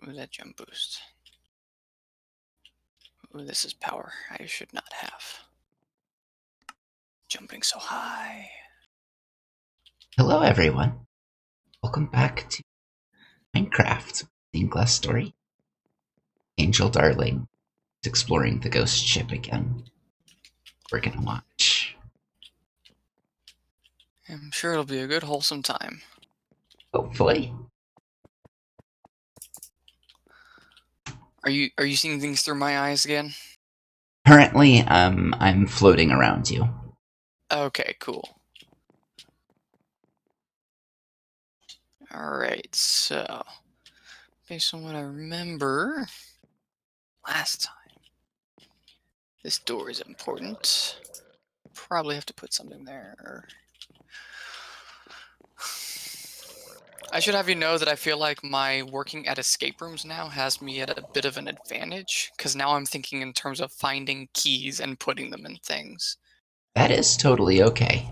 Ooh, that jump boost. Ooh, this is power I should not have. Jumping so high. Hello, everyone. Welcome back to Minecraft. Stained Glass Story. Angel Darling is exploring the ghost ship again. We're gonna watch. I'm sure it'll be a good, wholesome time. Hopefully. Are you seeing things through my eyes again? Currently, I'm floating around you. Okay, cool. Alright, so based on what I remember last time, this door is important. Probably have to put something there. I should have you know that I feel like my working at escape rooms now has me at a bit of an advantage, because now I'm thinking in terms of finding keys and putting them in things. That is totally okay.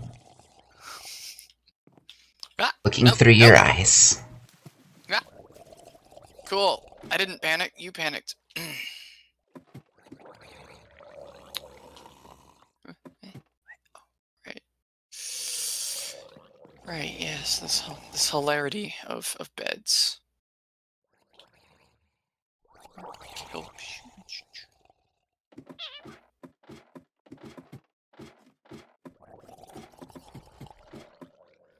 Ah, Looking nope, through nope. your eyes. Ah, cool. I didn't panic, you panicked. Right. Right, yes, this hilarity of beds. Oh,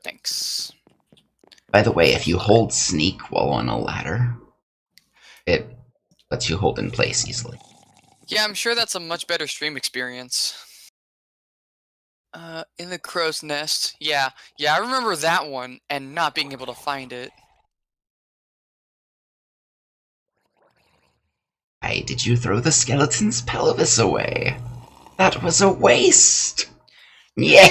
thanks. By the way, if you hold sneak while on a ladder, it lets you hold in place easily. Yeah, I'm sure that's a much better stream experience. In the crow's nest. Yeah, I remember that one, and not being able to find it. Why did you throw the skeleton's pelvis away? That was a waste! Yeah!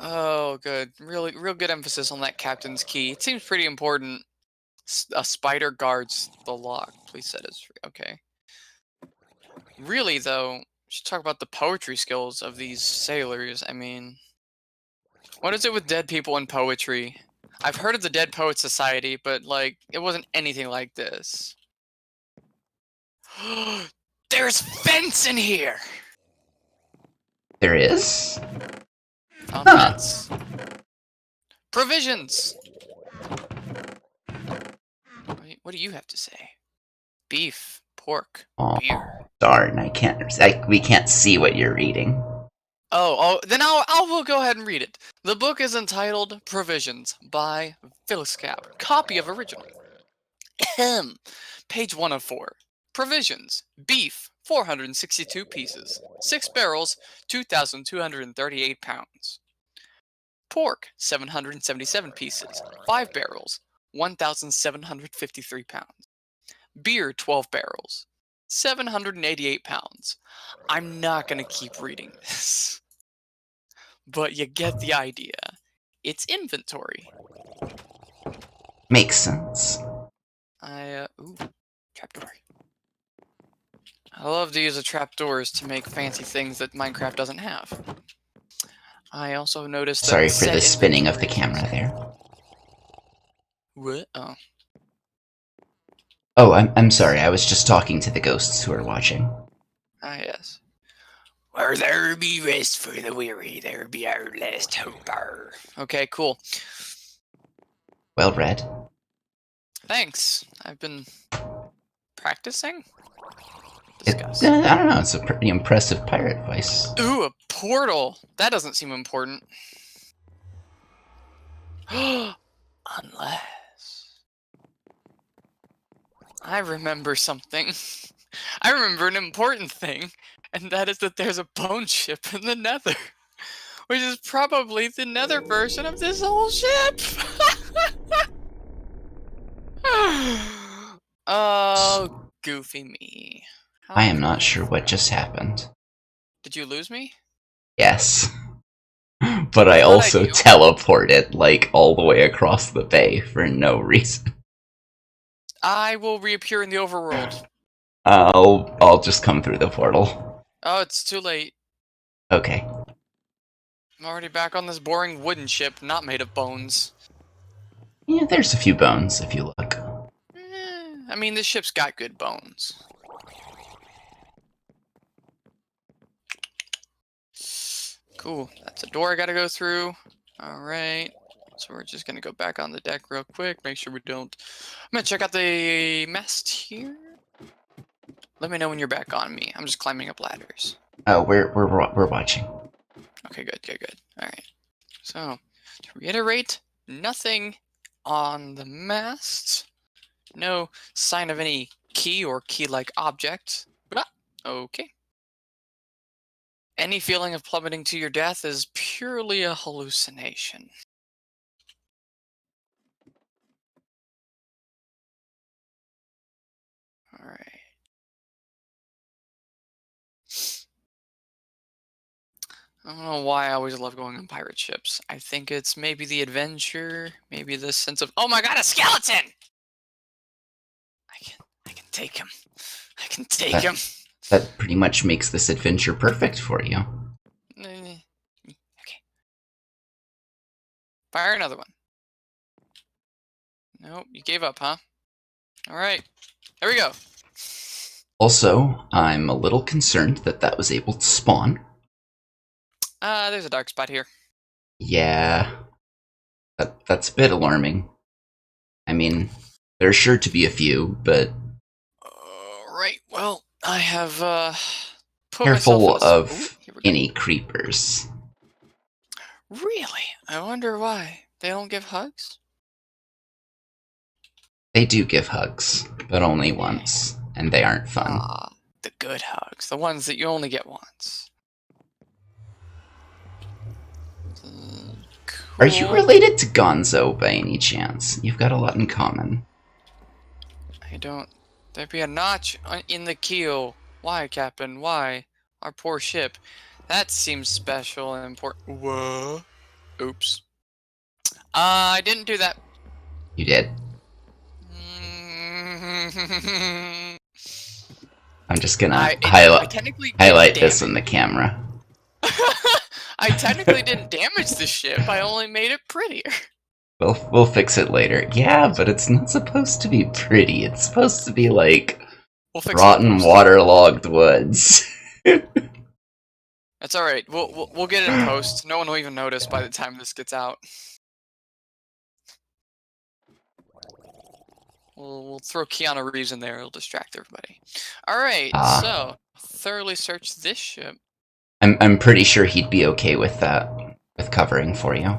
Oh, good. Real good emphasis on that captain's key. It seems pretty important. A spider guards the lock. Please set as free. Okay. Really, though, we should talk about the poetry skills of these sailors. I mean, what is it with dead people and poetry? I've heard of the Dead Poet Society, but, like, it wasn't anything like this. There's fence in here! There is? On Huh. fence. Provisions! What do you have to say? Beef, pork, Oh, beer. darn! We can't see what you're reading. Oh, then we'll go ahead and read it. The book is entitled Provisions by Phyllis Cap. Copy of original. Ahem. Page 104. Provisions. Beef, 462 pieces. 6 barrels, 2,238 pounds. Pork, 777 pieces. 5 barrels, 1,753 pounds. Beer, 12 barrels, 788 pounds. I'm not going to keep reading this. But you get the idea. It's inventory. Makes sense. Ooh, trapdoor. I love to use the trapdoors to make fancy things that Minecraft doesn't have. I also noticed that Sorry for the spinning of the camera there. What? Oh. Oh, I'm sorry. I was just talking to the ghosts who are watching. Ah, yes. Where there be rest for the weary, there be our last hope. Okay, cool. Well read. Thanks. I've been practicing? I Discuss. don't know. It's a pretty impressive pirate voice. Ooh, a portal. That doesn't seem important. Unless... I remember something. I remember an important thing, and that is that there's a bone ship in the nether. Which is probably the nether version of this whole ship! Oh, goofy me. I am not sure what just happened. Did you lose me? Yes. But I What'd I also do? teleported, like, all the way across the bay for no reason. I will reappear in the overworld. I'll just come through the portal. Oh, it's too late. Okay. I'm already back on this boring wooden ship, not made of bones. Yeah, there's a few bones if you look. I mean, this ship's got good bones. Cool. That's a door I gotta go through. Alright. So we're just gonna go back on the deck real quick, make sure we don't... I'm gonna check out the mast here. Let me know when you're back on me. I'm just climbing up ladders. Oh, we're watching. Okay, good, good, good. Alright. So, to reiterate, nothing on the mast. No sign of any key or key-like object. Okay. Any feeling of plummeting to your death is purely a hallucination. Alright. I don't know why I always love going on pirate ships. I think it's maybe the adventure, maybe the sense of, oh my god, a skeleton! I can take him. I can take him. That pretty much makes this adventure perfect for you. Okay. Fire another one. Nope, you gave up, huh? Alright, there we go. Also, I'm a little concerned that that was able to spawn. There's a dark spot here. Yeah, that's a bit alarming. I mean, there's sure to be a few, but Right, well, I have, put careful myself in a... of Ooh, here we go. any creepers. Really? I wonder why. They don't give hugs? They do give hugs, but only once, and they aren't fun. Ah, the good hugs. The ones that you only get once. Cool. Are you related to Gonzo by any chance? You've got a lot in common. I don't... There'd be a notch in the keel. Why, Captain? Why? Our poor ship. That seems special and important. Whoa. Oops. I didn't do that. You did. I'm just gonna I highlight technically this in the camera. I technically didn't damage the ship. I only made it prettier. We'll fix it later. Yeah, but it's not supposed to be pretty. It's supposed to be like We'll fix rotten, it waterlogged woods. That's all right. We'll get it in post. No one will even notice by the time this gets out. We'll throw Keanu Reeves in there. It'll distract everybody. All right. So thoroughly search this ship. I'm pretty sure he'd be okay with that, with covering for you.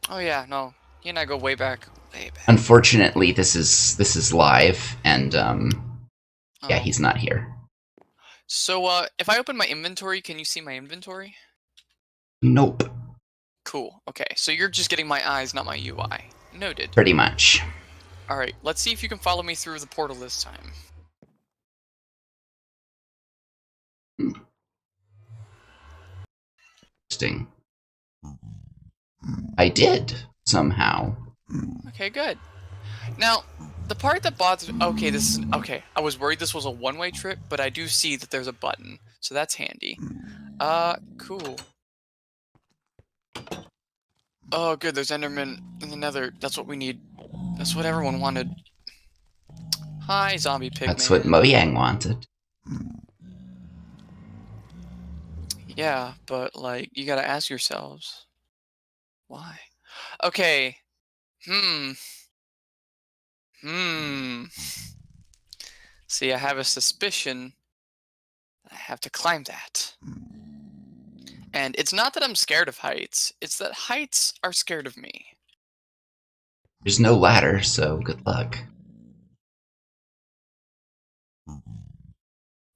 Oh yeah, no. He and I go way back. Way back. Unfortunately, this is live, and yeah, he's not here. So if I open my inventory, can you see my inventory? Nope. Cool. Okay, so you're just getting my eyes, not my UI. Noted. Pretty much. Alright, let's see if you can follow me through the portal this time. Interesting. I did, somehow. Okay, good. Now, the part that bothers... Okay, this is... Okay, I was worried this was a one-way trip, but I do see that there's a button, so that's handy. Cool. Oh, good, there's Enderman in the nether. That's what we need. That's what everyone wanted. Hi, zombie pigman. That's what Mojang wanted. Yeah, but, like, you gotta ask yourselves, why? Okay. See, I have a suspicion I have to climb that. And it's not that I'm scared of heights, it's that heights are scared of me. There's no ladder, so good luck.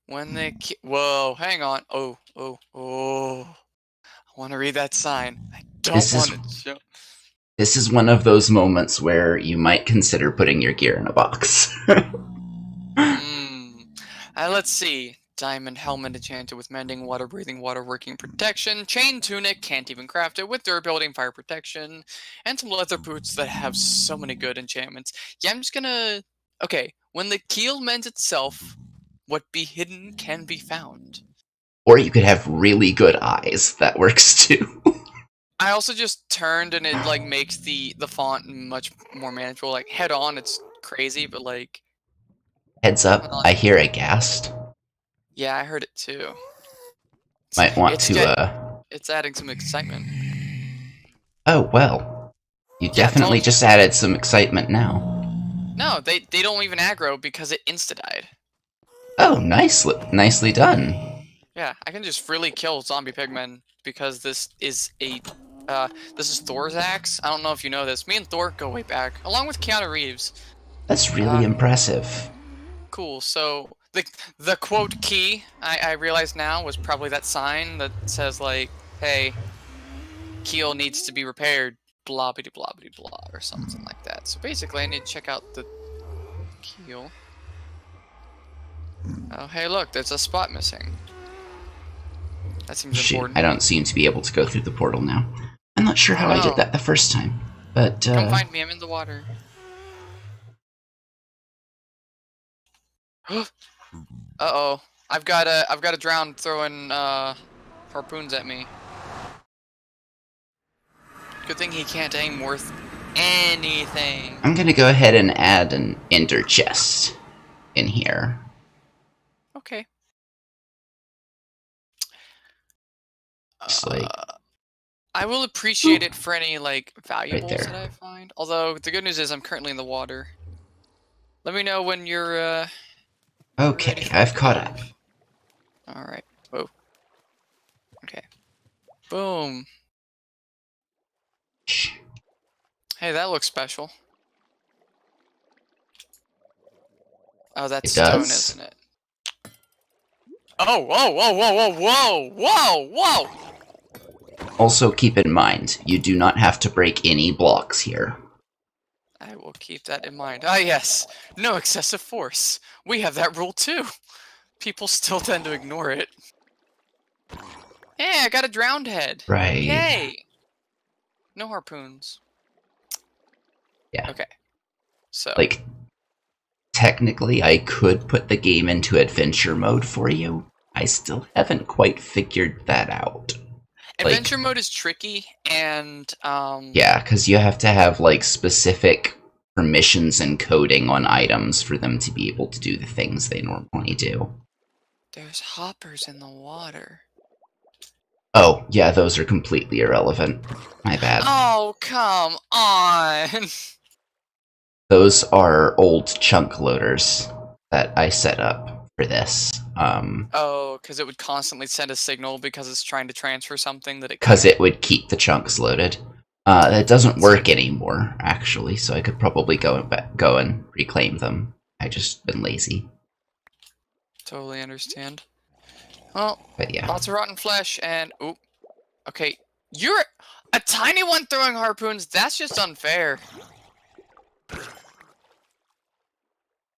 When they whoa, hang on. Oh. I want to read that sign. I don't want to jump. This is one of those moments where you might consider putting your gear in a box. Let's see. Diamond helmet enchanted with mending, water breathing, water working protection, chain tunic, can't even craft it, with durability and fire protection, and some leather boots that have so many good enchantments. Yeah, I'm just gonna... Okay, when the keel mends itself, what be hidden can be found. Or you could have really good eyes. That works too. I also just turned and it like makes the font much more manageable. Like head on, it's crazy, but like Heads when up, I, I hear a ghast. yeah, I heard it too. Might want It's to, get it's adding some excitement. Oh, well. You Yeah, definitely told you. just added some excitement now. No, they don't even aggro because it insta died. Oh, nicely done. Yeah, I can just freely kill zombie pigmen because this is Thor's axe. I don't know if you know this. Me and Thor go way back, along with Keanu Reeves. That's really Uh, impressive. cool. So the quote key I realize now was probably that sign that says like, "Hey, keel needs to be repaired." Blah bitty blah bitty blah or something like that. So basically, I need to check out the keel. Oh, hey, look, there's a spot missing. That seems Shoot, I important. don't seem to be able to go through the portal now. I'm not sure Oh how I did no. that the first time, but, Come find me, I'm in the water. Uh-oh. I've got a drown throwing harpoons at me. Good thing he can't aim worth anything. I'm gonna go ahead and add an ender chest in here. Okay. Just like, I will appreciate ooh, it for any like right valuables that there. I find. Although the good news is I'm currently in the water. Let me know when you're ready Okay, for me I've to caught go. up. Alright. Whoa. Okay. Boom. Shh. Hey, that looks special. Oh, that's It stone, does. isn't it? Oh, whoa, whoa, whoa, whoa, whoa, whoa, whoa! Also, keep in mind, you do not have to break any blocks here. I will keep that in mind. Ah, yes. No excessive force. We have that rule too. People still tend to ignore it. Hey, I got a drowned head. Right. Yay! No harpoons. Yeah. Okay. So, Like, technically, I could put the game into adventure mode for you. I still haven't quite figured that out. Like, adventure mode is tricky, and, yeah, because you have to have, like, specific permissions and coding on items for them to be able to do the things they normally do. there's hoppers in the water. Oh, yeah, those are completely irrelevant. My bad. Oh, come on! Those are old chunk loaders that I set up for this. Oh, because it would constantly send a signal because it's trying to transfer something that it Because can't. it would keep the chunks loaded. That doesn't That's work good. anymore, actually, so I could probably go and reclaim them. I just been lazy. Totally understand. Well, But yeah. lots of rotten flesh and oop. Okay, you're a tiny one throwing harpoons. That's just unfair.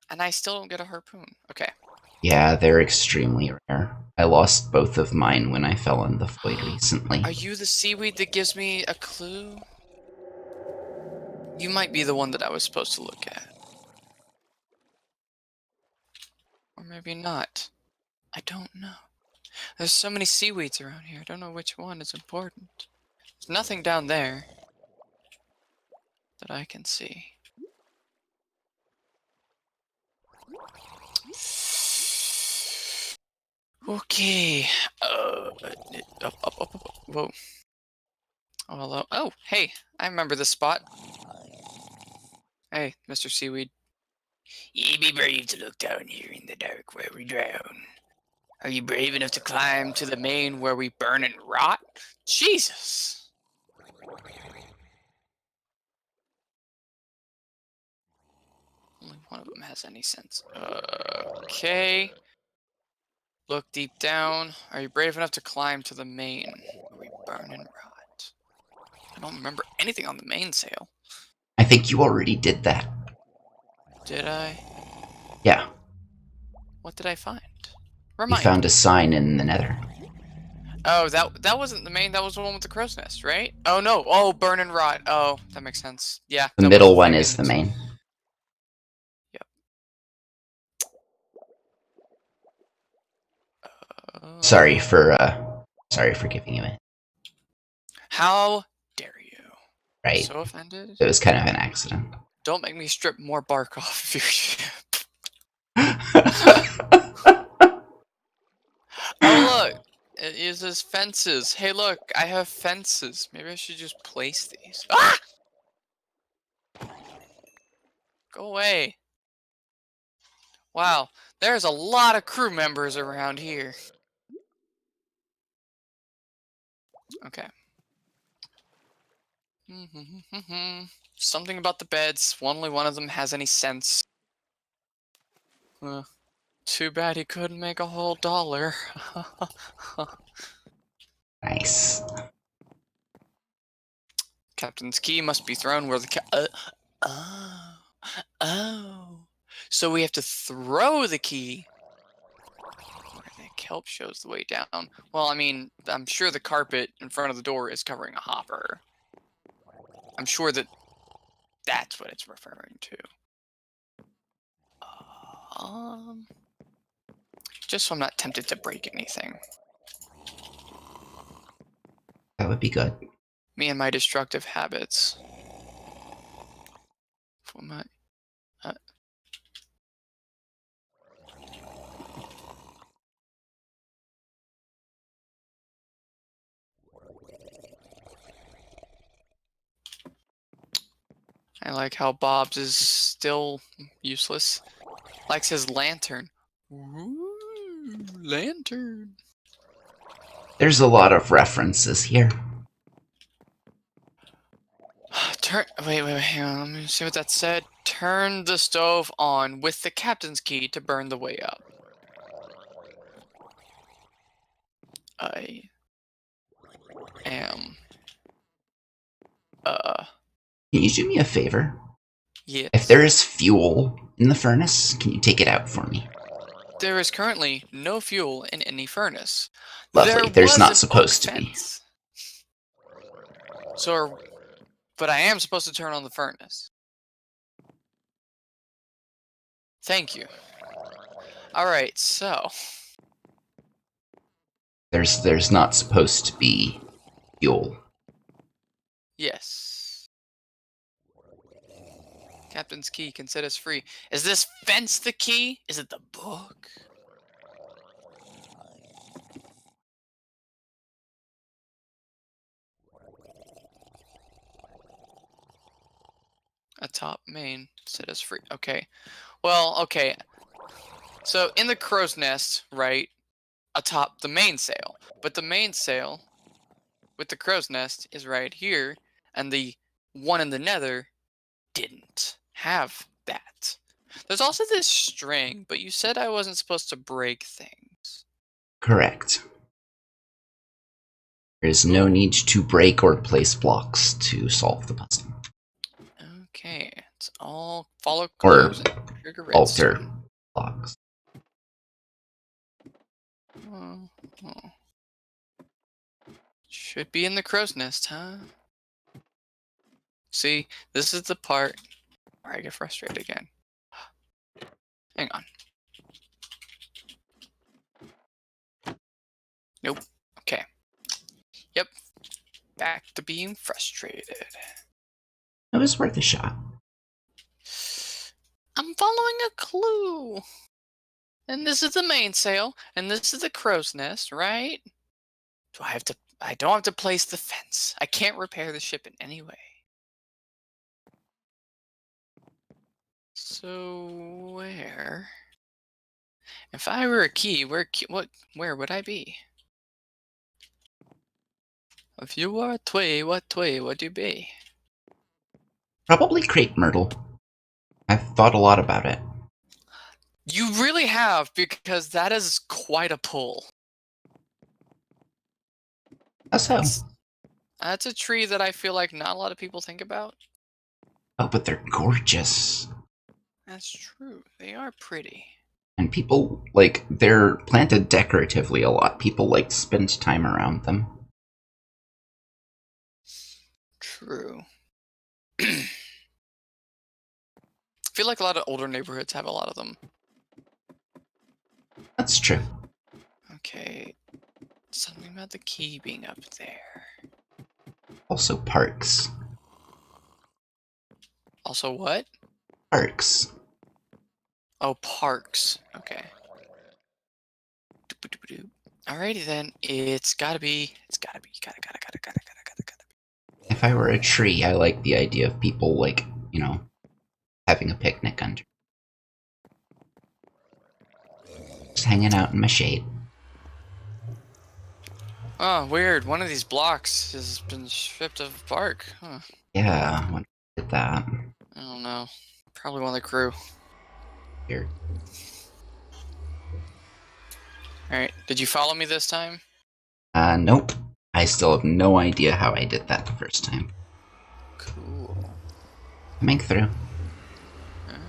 And I still don't get a harpoon. Okay. Yeah, they're extremely rare. I lost both of mine when I fell in the void recently. Are you the seaweed that gives me a clue? You might be the one that I was supposed to look at. Or maybe not. I don't know. There's so many seaweeds around here. I don't know which one is important. There's nothing down there that I can see. Okay. Up. Whoa. Oh, hello. Oh, hey. I remember this spot. Hey, Mr. Seaweed. Ye be brave to look down here in the dark where we drown. Are you brave enough to climb to the main where we burn and rot? Jesus! Only one of them has any sense. Okay. Look deep down. Are you brave enough to climb to the main where we burn and rot? I don't remember anything on the mainsail. I think you already did that. Did I? Yeah, What did I find? you Remind found a me. sign in the nether. Oh, that wasn't the main. That was the one with the crow's nest, right? Oh no. Oh, burn and rot. Oh, that makes sense. Yeah, The that was middle the one thing. is the main. Yep. Sorry Uh, for, uh, sorry for giving you it. How dare you? Right. So offended. It was kind of an accident. Don't make me strip more bark off of your ship. Oh, look. It uses fences. Hey, look. I have fences. Maybe I should just place these. Ah! Go away. Wow. There's a lot of crew members around here. Okay. Something about the beds. Only one of them has any sense. Too bad he couldn't make a whole dollar. Nice. Captain's key must be thrown where the oh. So we have to throw the key. Where the kelp shows the way down. Well, I mean, I'm sure the carpet in front of the door is covering a hopper. I'm sure that's what it's referring to. Just so I'm not tempted to break anything. That would be good. Me and my destructive habits. For my, I like how Bob's is still useless. Likes his lantern. Ooh, lantern. There's a lot of references here. Wait, hang on. Let me see what that said. Turn the stove on with the captain's key to burn the way up. I am. Can you do me a favor? Yes. If there is fuel in the furnace, can you take it out for me? There is currently no fuel in any furnace. Lovely. There's not supposed to be. So, but I am supposed to turn on the furnace. Thank you. Alright, so. There's not supposed to be fuel. Yes. Captain's key can set us free. Is this fence the key? Is it the book? Atop main set us free. Okay. Well, okay. So in the crow's nest, right, atop the mainsail. But the mainsail with the crow's nest is right here, and the one in the nether didn't have that. There's also this string, but you said I wasn't supposed to break things. Correct. There is no need to break or place blocks to solve the puzzle. Okay, it's all follow Or clues and trigger alter redstone. blocks. Should be in the crow's nest, huh? See, this is the part where I get frustrated again. Hang on. Nope. Okay. Yep. Back to being frustrated. It was worth a shot. I'm following a clue. And this is the mainsail, and this is the crow's nest, right? I don't have to place the fence. I can't repair the ship in any way. So where? If I were a key, where would I be? If you were a twig, what twig would you be? Probably crepe myrtle. I've thought a lot about it. You really have, because that is quite a pull. How so? That's a tree that I feel like not a lot of people think about. Oh, but they're gorgeous. That's true. They are pretty. And people, like, they're planted decoratively a lot. People like to spend time around them. True. I feel like a lot of older neighborhoods have a lot of them. That's true. Okay. Something about the key being up there. Also parks. Also what? Parks. Oh, parks. Okay. Alrighty then. It's gotta be. Gotta be. If I were a tree, I like the idea of people, like, you know, having a picnic under. Just hanging out in my shade. Oh, weird. One of these blocks has been stripped of bark. Huh. Yeah, when I did that. I don't know. Probably one of the crew. Weird. Alright. Did you follow me this time? Nope. I still have no idea how I did that the first time. Cool. Coming through. Alright.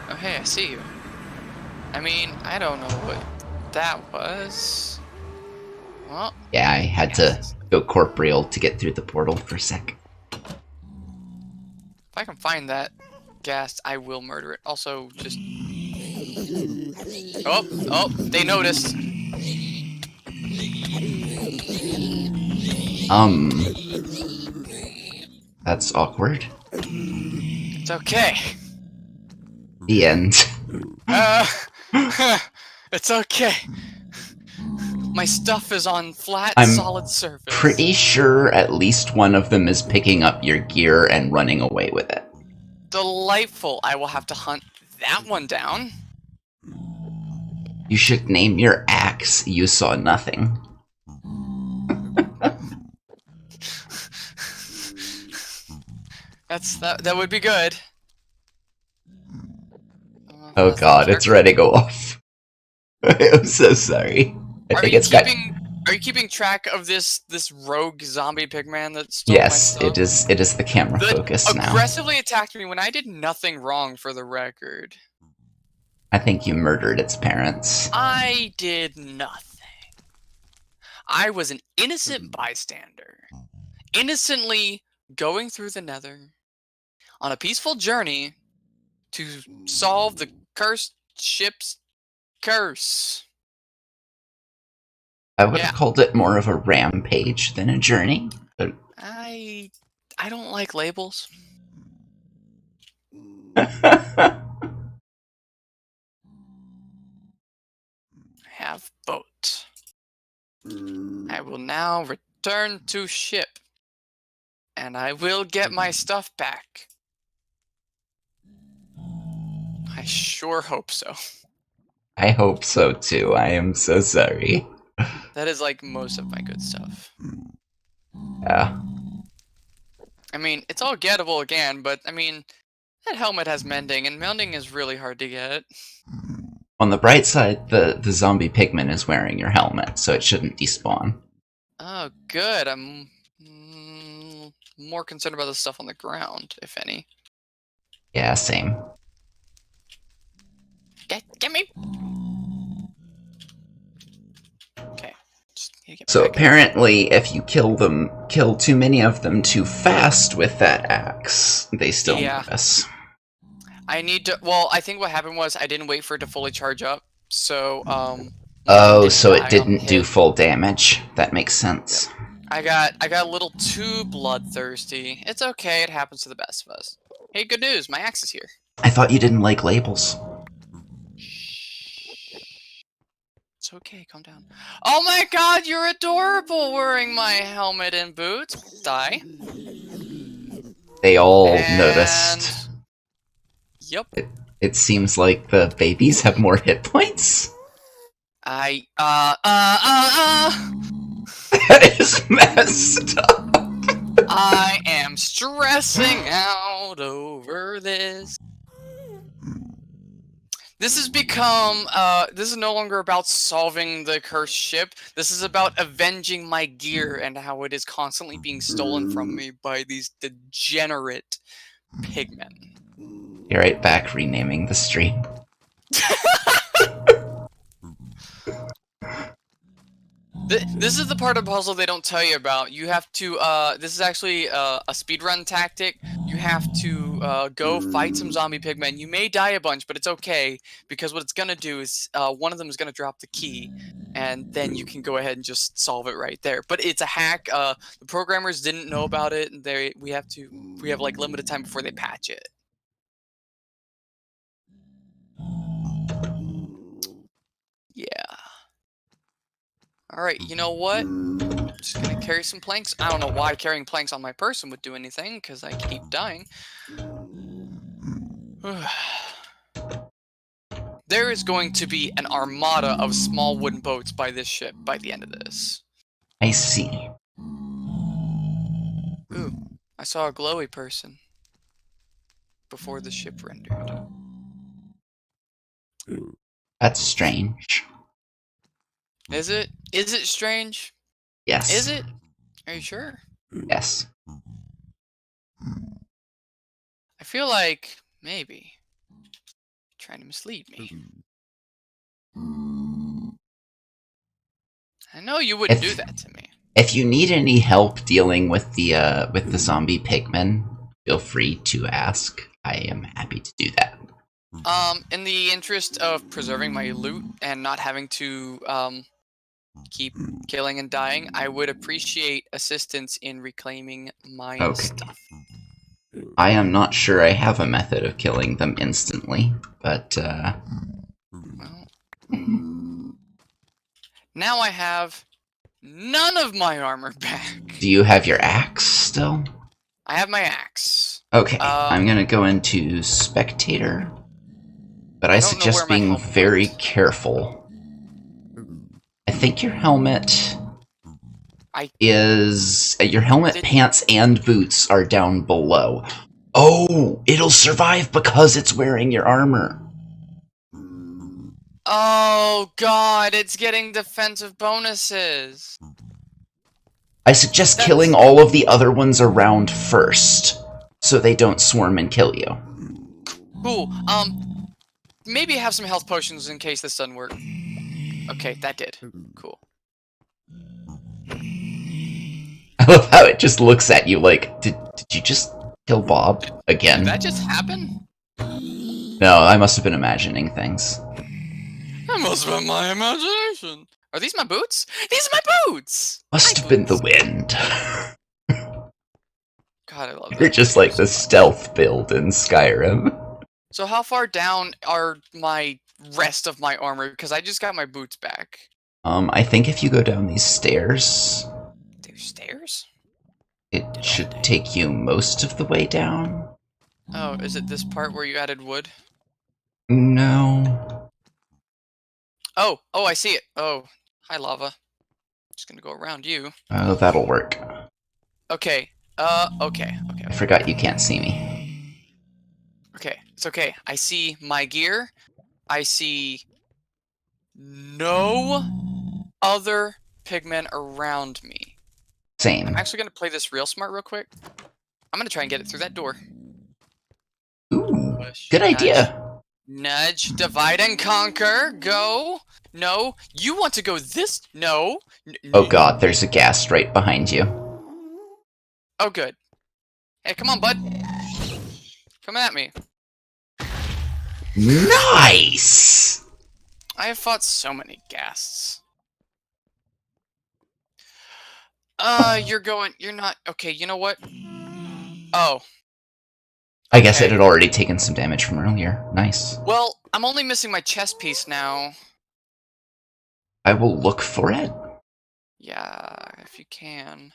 Oh, hey, I see you. I mean, I don't know what that was. Well, Yeah, I had to go corporeal to get through the portal for a sec. if I can find that ghast, I will murder it. Also, just... Oh, they noticed. That's awkward. It's okay. The end. It's okay. My stuff is on flat, I'm solid surface. Pretty sure at least one of them is picking up your gear and running away with it. Delightful. I will have to hunt that one down. You should name your axe You Saw Nothing. That would be good. Oh god, it's ready to go off. I'm so sorry. I think it's Are you keeping track of this rogue zombie pigman that stole my stuff? Yes, it is the camera focus now. Aggressively attacked me when I did nothing wrong, for the record. I think you murdered its parents. I did nothing. I was an innocent bystander. Innocently going through the nether on a peaceful journey to solve the cursed ship's curse. I would have called it more of a rampage than a journey. But... I don't like labels. Have boat. I will now return to ship. And I will get my stuff back. I sure hope so. I hope so too. I am so sorry. That is like most of my good stuff. Yeah. I mean, it's all gettable again, but I mean, that helmet has mending, and mending is really hard to get. On the bright side, the zombie pigman is wearing your helmet, so it shouldn't despawn. Oh, good. I'm more concerned about the stuff on the ground, if any. Yeah, same. Get me! Okay. So apparently, if you kill too many of them too fast with that axe, they still notice. I need to. Well, I think what happened was I didn't wait for it to fully charge up, so Oh, so it didn't do full damage. That makes sense. I got a little too bloodthirsty. It's okay. It happens to the best of us. Hey, good news. My axe is here. I thought you didn't like labels. It's okay, calm down. Oh my god, you're adorable wearing my helmet and boots. Die. They all noticed. Yep. It seems like the babies have more hit points. That is messed up. I am stressing out over this. This has become, this is no longer about solving the cursed ship. This is about avenging my gear and how it is constantly being stolen from me by these degenerate pigmen. You're right back renaming the stream. This is the part of the puzzle they don't tell you about. You have to, this is actually a speedrun tactic. You have to go fight some zombie pigmen. You may die a bunch, but it's okay, because what it's going to do is one of them is going to drop the key, and then you can go ahead and just solve it right there. But it's a hack. The programmers didn't know about it, and we have like limited time before they patch it. Yeah. All right. You know what? I'm just gonna carry some planks. I don't know why carrying planks on my person would do anything, because I keep dying. There is going to be an armada of small wooden boats by this ship by the end of this. I see. Ooh, I saw a glowy person before the ship rendered. That's strange. Is it? Is it strange? Yes. Is it? Are you sure? Yes. I feel like maybe you're trying to mislead me. I know you wouldn't do that to me. If you need any help dealing with the zombie pigmen, feel free to ask. I am happy to do that. In the interest of preserving my loot and not having to keep killing and dying, I would appreciate assistance in reclaiming my stuff. I am not sure I have a method of killing them instantly, but well, now I have none of my armor back. Do you have your axe still? I have my axe. Okay, I'm gonna go into spectator, but I suggest being very careful. I think your helmet your helmet, pants, and boots are down below. Oh, it'll survive because it's wearing your armor. Oh god, it's getting defensive bonuses. I suggest killing all of the other ones around first, so they don't swarm and kill you. Cool. Maybe have some health potions in case this doesn't work. Okay, that did. Cool. I love how it just looks at you like, did you just kill Bob again? Did that just happen? No, I must have been imagining things. That must have been my imagination. Are these my boots? These are my boots! Must have been the wind. God, I love that. You're just like the stealth build in Skyrim. So how far down are my rest of my armor? Because I just got my boots back. I think if you go down these stairs... There's stairs? It should take you most of the way down. Oh, is it this part where you added wood? No. Oh, I see it. Oh, hi, lava. Just gonna go around you. Oh, that'll work. Okay. Okay. I forgot you can't see me. Okay, it's okay. I see my gear. I see no other pigmen around me. Same. I'm actually gonna play this real smart real quick. I'm gonna try and get it through that door. Ooh, Push, good nudge, idea. Nudge, divide and conquer. Go. No. You want to go this? No. Oh god, there's a ghast right behind you. Oh, good. Hey, come on, bud. Come at me. Nice! I have fought so many ghasts. You're not, okay, you know what? Oh. I guess it had already taken some damage from earlier. Nice. Well, I'm only missing my chest piece now. I will look for it. Yeah, if you can.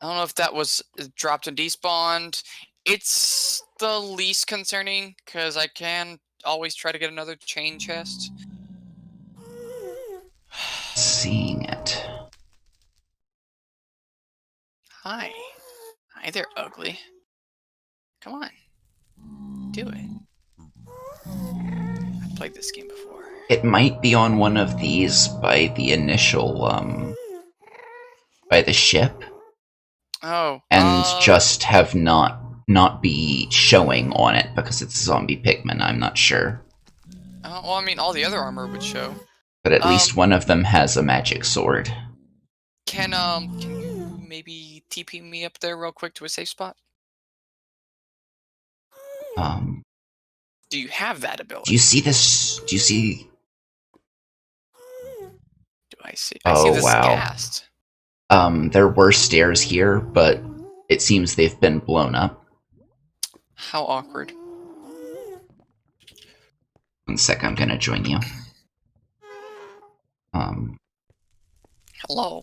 I don't know if that was dropped and despawned. It's the least concerning, because I can always try to get another chain chest. Seeing it. Hi. Hi there, ugly. Come on. Do it. I've played this game before. It might be on one of these by the initial, by the ship. Oh. And just have not be showing on it because it's zombie pigmen, I'm not sure. Well, I mean, all the other armor would show. But at least one of them has a magic sword. Can you maybe TP me up there real quick to a safe spot? Do you have that ability? Do you see this? Do you see? Do I see. I see Oh, this wow. ghast. There were stairs here, but it seems they've been blown up. How awkward. 1 sec, I'm gonna join you. Hello.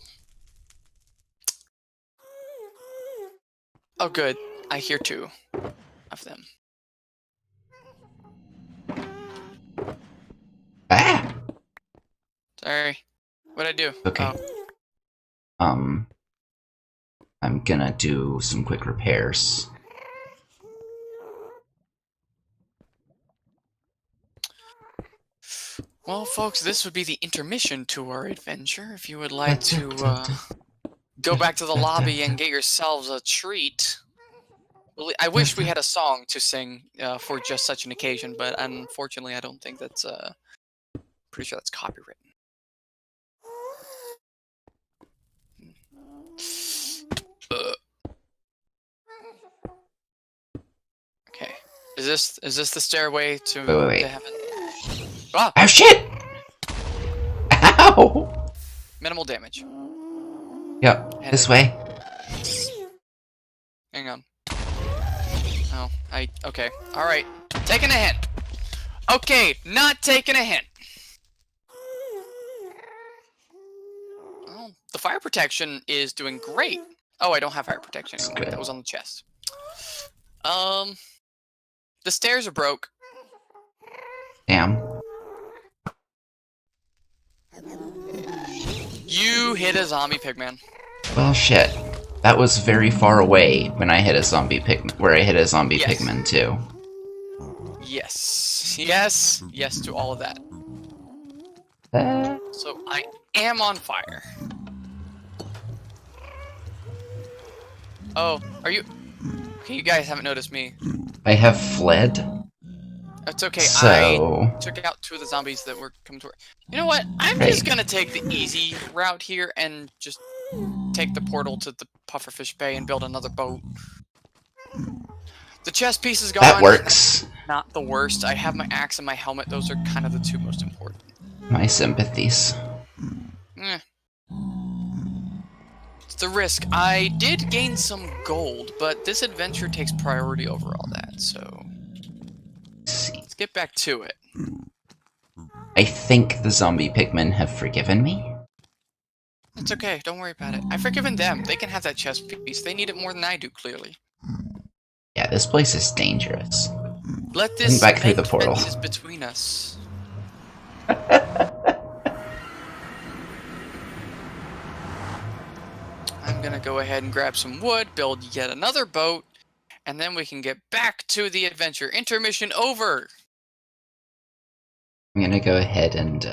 Oh, good. I hear 2 of them. Ah! Sorry. What'd I do? Okay. Oh. I'm gonna do some quick repairs. Well, folks, this would be the intermission to our adventure. If you would like to go back to the lobby and get yourselves a treat. I wish we had a song to sing for just such an occasion, but unfortunately I don't think that's, pretty sure that's copywritten. Okay. Is this the stairway to Wait. heaven? Ah! Oh shit! Ow! Minimal damage. Yep, And this way. Hang on. Oh, okay. Alright. Taking a hint. Okay, not taking a hint. Oh, the fire protection is doing great. Oh, I don't have fire protection anymore. That was on the chest. The stairs are broke. Damn. You hit a zombie pigman. Well, shit. That was very far away when I hit a zombie pigman. Where I hit a zombie Yes. pigman too. Yes. Yes. Yes to all of that. So I am on fire. Oh, are you? Okay, you guys haven't noticed me. I have fled. It's okay. So... I took out 2 of the zombies that were coming toward. You know what? I'm just gonna take the easy route here and just take the portal to the Pufferfish Bay and build another boat. The chest piece is gone. That works. Not the worst. I have my axe and my helmet. Those are kind of the 2 most important. My sympathies. Eh. It's the risk. I did gain some gold, but this adventure takes priority over all that, so... Let's get back to it. I think the zombie pigmen have forgiven me. It's okay, don't worry about it. I've forgiven them. They can have that chest piece. They need it more than I do, clearly. Yeah, this place is dangerous. Let this back through the portal. fences between us. I'm gonna go ahead and grab some wood, build yet another boat, and then we can get back to the adventure. Intermission over! I'm gonna go ahead and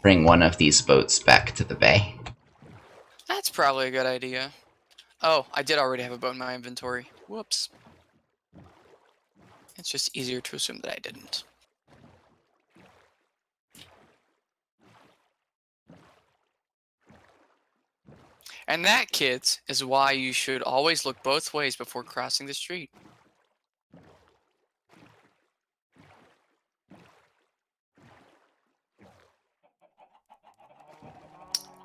bring one of these boats back to the bay. That's probably a good idea. Oh, I did already have a boat in my inventory. Whoops. It's just easier to assume that I didn't. And that, kids, is why you should always look both ways before crossing the street.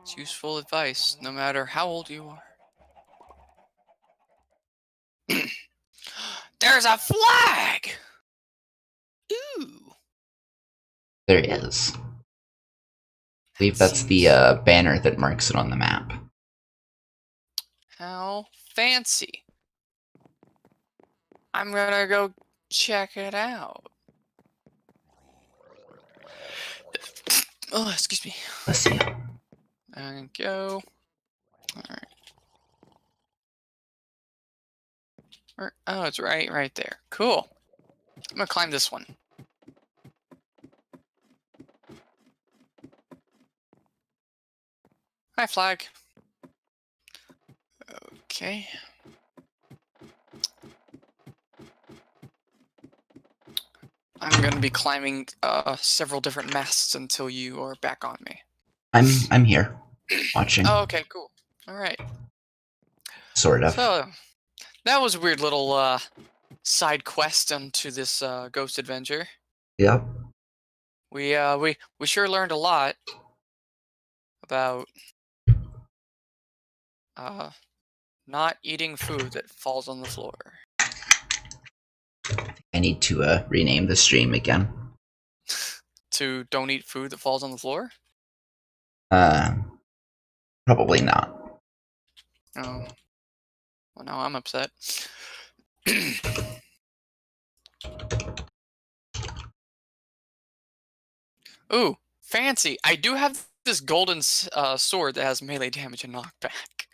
It's useful advice, no matter how old you are. There's a flag! Ooh. There is. I believe that's the banner that marks it on the map. How fancy. I'm gonna go check it out. Oh, excuse me. Let's see. And go. Alright. Oh, it's right there. Cool. I'm gonna climb this one. Hi, flag. Okay. I'm gonna be climbing several different masts until you are back on me. I'm here, watching. Oh, okay, cool. All right. Sort of. So that was a weird little side quest onto this ghost adventure. Yep. We sure learned a lot. about not eating food that falls on the floor? I need to rename the stream again. To don't eat food that falls on the floor? Probably not. Oh. Well, now I'm upset. Ooh, fancy. I do have this golden sword that has melee damage and knockback.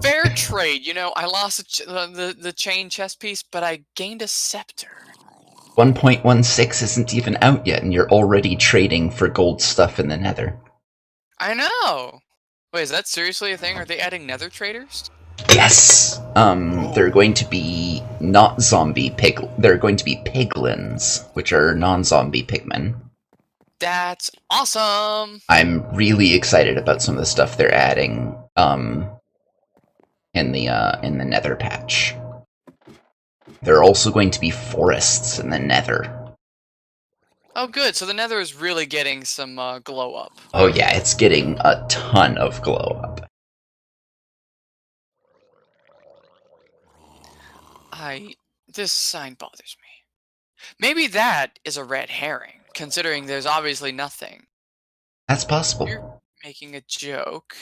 Fair trade, you know, I lost the chain chest piece, but I gained a scepter. 1.16 isn't even out yet, and you're already trading for gold stuff in the nether. I know! Wait, is that seriously a thing? Are they adding nether traders? Yes! They're going to be not zombie they're going to be piglins, which are non-zombie pigmen. That's awesome! I'm really excited about some of the stuff they're adding, in the nether patch. There are also going to be forests in the nether. Oh good, so the nether is really getting some glow up. Oh yeah, it's getting a ton of glow up. This sign bothers me. Maybe that is a red herring, considering there's obviously nothing. That's possible. You're making a joke.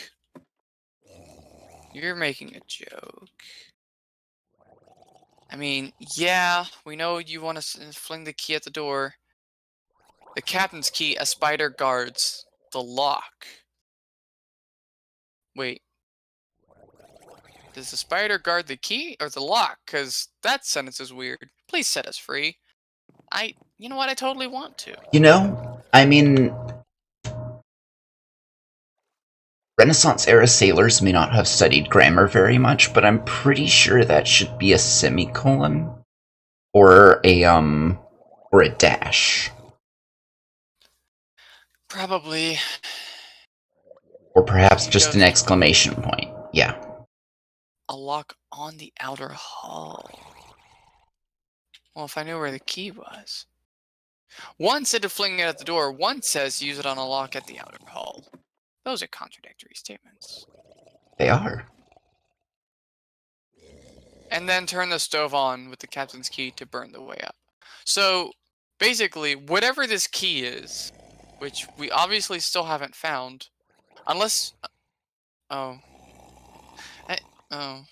You're making a joke. I mean, yeah, we know you want to fling the key at the door. The captain's key, a spider guards the lock. Wait. Does the spider guard the key or the lock? Because that sentence is weird. Please set us free. You know what? I totally want to. You know, I mean, Renaissance-era sailors may not have studied grammar very much, but I'm pretty sure that should be a semicolon. Or a dash. Probably. Or perhaps just an exclamation point. Yeah. A lock on the outer hull. Well, if I knew where the key was. One said to fling it at the door, one says use it on a lock at the outer hull. Those are contradictory statements. They are. And then turn the stove on with the captain's key to burn the way up. So, basically, whatever this key is, which we obviously still haven't found, unless... Oh. Oh.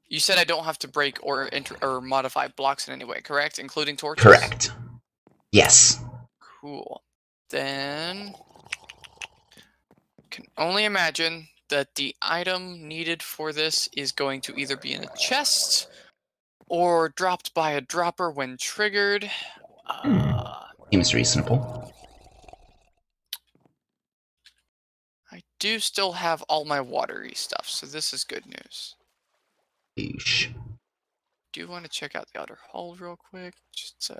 You said I don't have to break or modify blocks in any way, correct? Including torches? Correct. Yes. Cool. Then... can only imagine that the item needed for this is going to either be in a chest or dropped by a dropper when triggered. Seems reasonable. I do still have all my watery stuff, so this is good news. Eesh. Do you want to check out the outer hull real quick? Just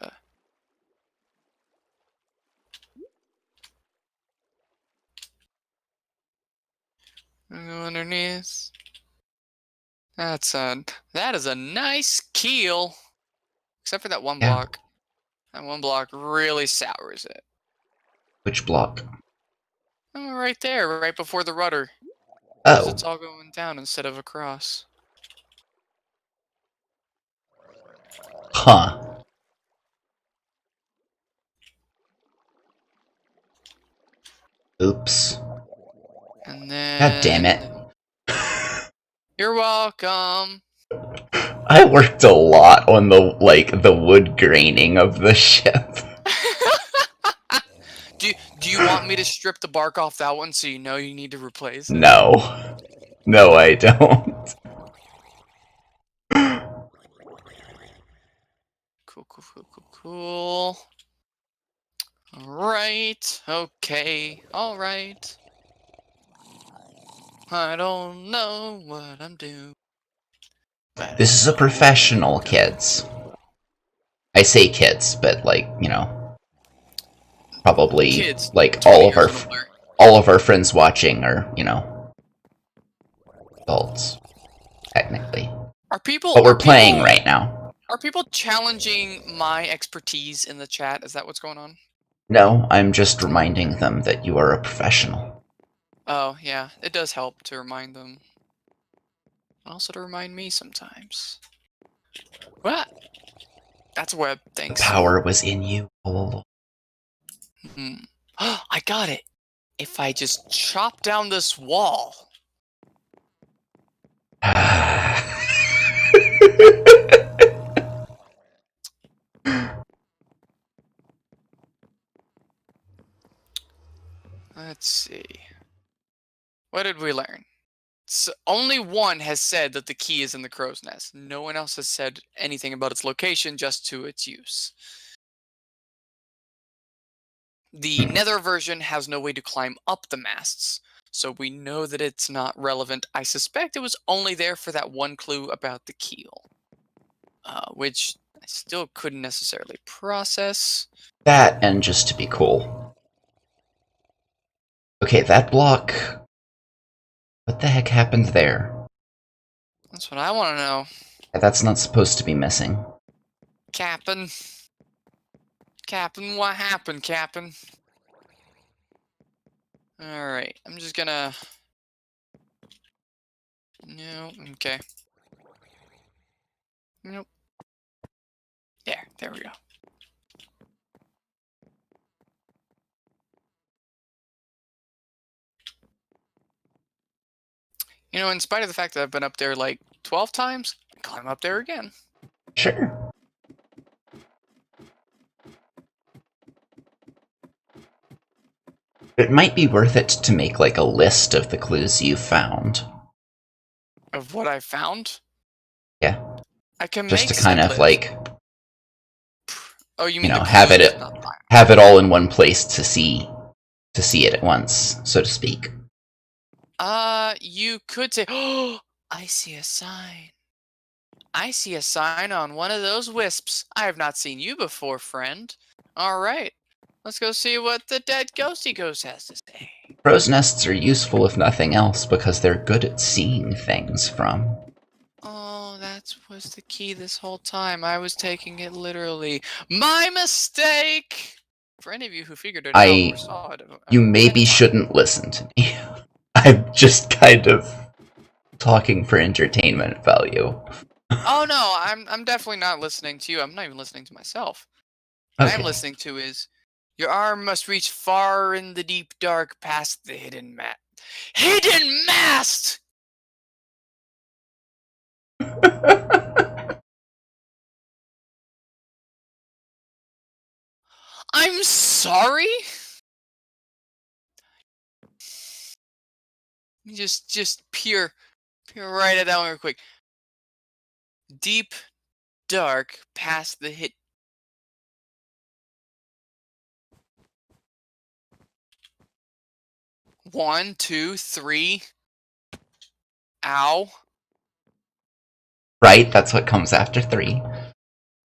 go underneath. That is a nice keel. Except for that one block. That one block really sours it. Which block? Oh, right there, right before the rudder. Oh. It's all going down instead of across. Huh. Oops. And then... God damn it. You're welcome. I worked a lot on the wood graining of the ship. Do you want me to strip the bark off that one so you know you need to replace it? No. No, I don't. Cool. Alright. Okay. Alright. I don't know what I'm doing. This is a professional, kids. I say kids, but probably kids, all of our friends watching are, adults, technically. But we're playing right now. Are people challenging my expertise in the chat? Is that what's going on? No, I'm just reminding them that you are a professional. Oh, yeah, it does help to remind them. Also to remind me sometimes. What? That's a web, The thanks. power was in you all along. I got it! If I just chop down this wall. Let's see. What did we learn? So only one has said that the key is in the crow's nest. No one else has said anything about its location, just to its use. The Nether version has no way to climb up the masts, so we know that it's not relevant. I suspect it was only there for that one clue about the keel, which I still couldn't necessarily process. That, and just to be cool. Okay, that block... What the heck happened there? That's what I want to know. That's not supposed to be missing. Captain. Captain, what happened, Captain? Alright, I'm just gonna... No, okay. Nope. There we go. You know, in spite of the fact that I've been up there like 12 times, climb up there again. Sure. It might be worth it to make like a list of the clues you found. Of what I found? Yeah. I can Just make to kind of said list. like, Oh, you mean know, the have clues, it not mine. have it all in one place to see it at once, so to speak. You could say, oh, I see a sign. I see a sign on one of those wisps. I have not seen you before, friend. All right. Let's go see what the dead ghosty ghost has to say. Crow's nests are useful if nothing else because they're good at seeing things from. Oh, that was the key this whole time. I was taking it literally. My mistake! For any of you who figured it out or saw it. You maybe shouldn't listen to me. I'm just kind of talking for entertainment value. Oh no, I'm definitely not listening to you. I'm not even listening to myself. What I'm listening to is your arm must reach far in the deep dark past the hidden mast. Hidden mast! I'm sorry? Just peer right at that one real quick. Deep dark past the hit. One, two, three. Ow. Right, that's what comes after 3.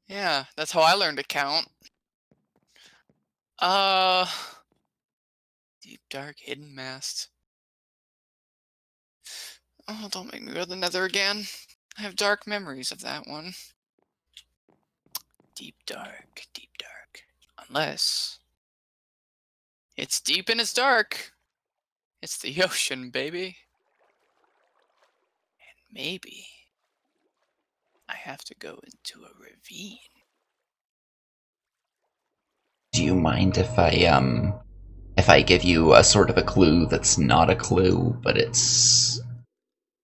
Yeah, that's how I learned to count. Deep dark hidden mast. Oh, don't make me go to the nether again. I have dark memories of that one. Deep dark, deep dark. Unless it's deep and it's dark. It's the ocean, baby. And maybe I have to go into a ravine. Do you mind if I give you a sort of a clue that's not a clue, but it's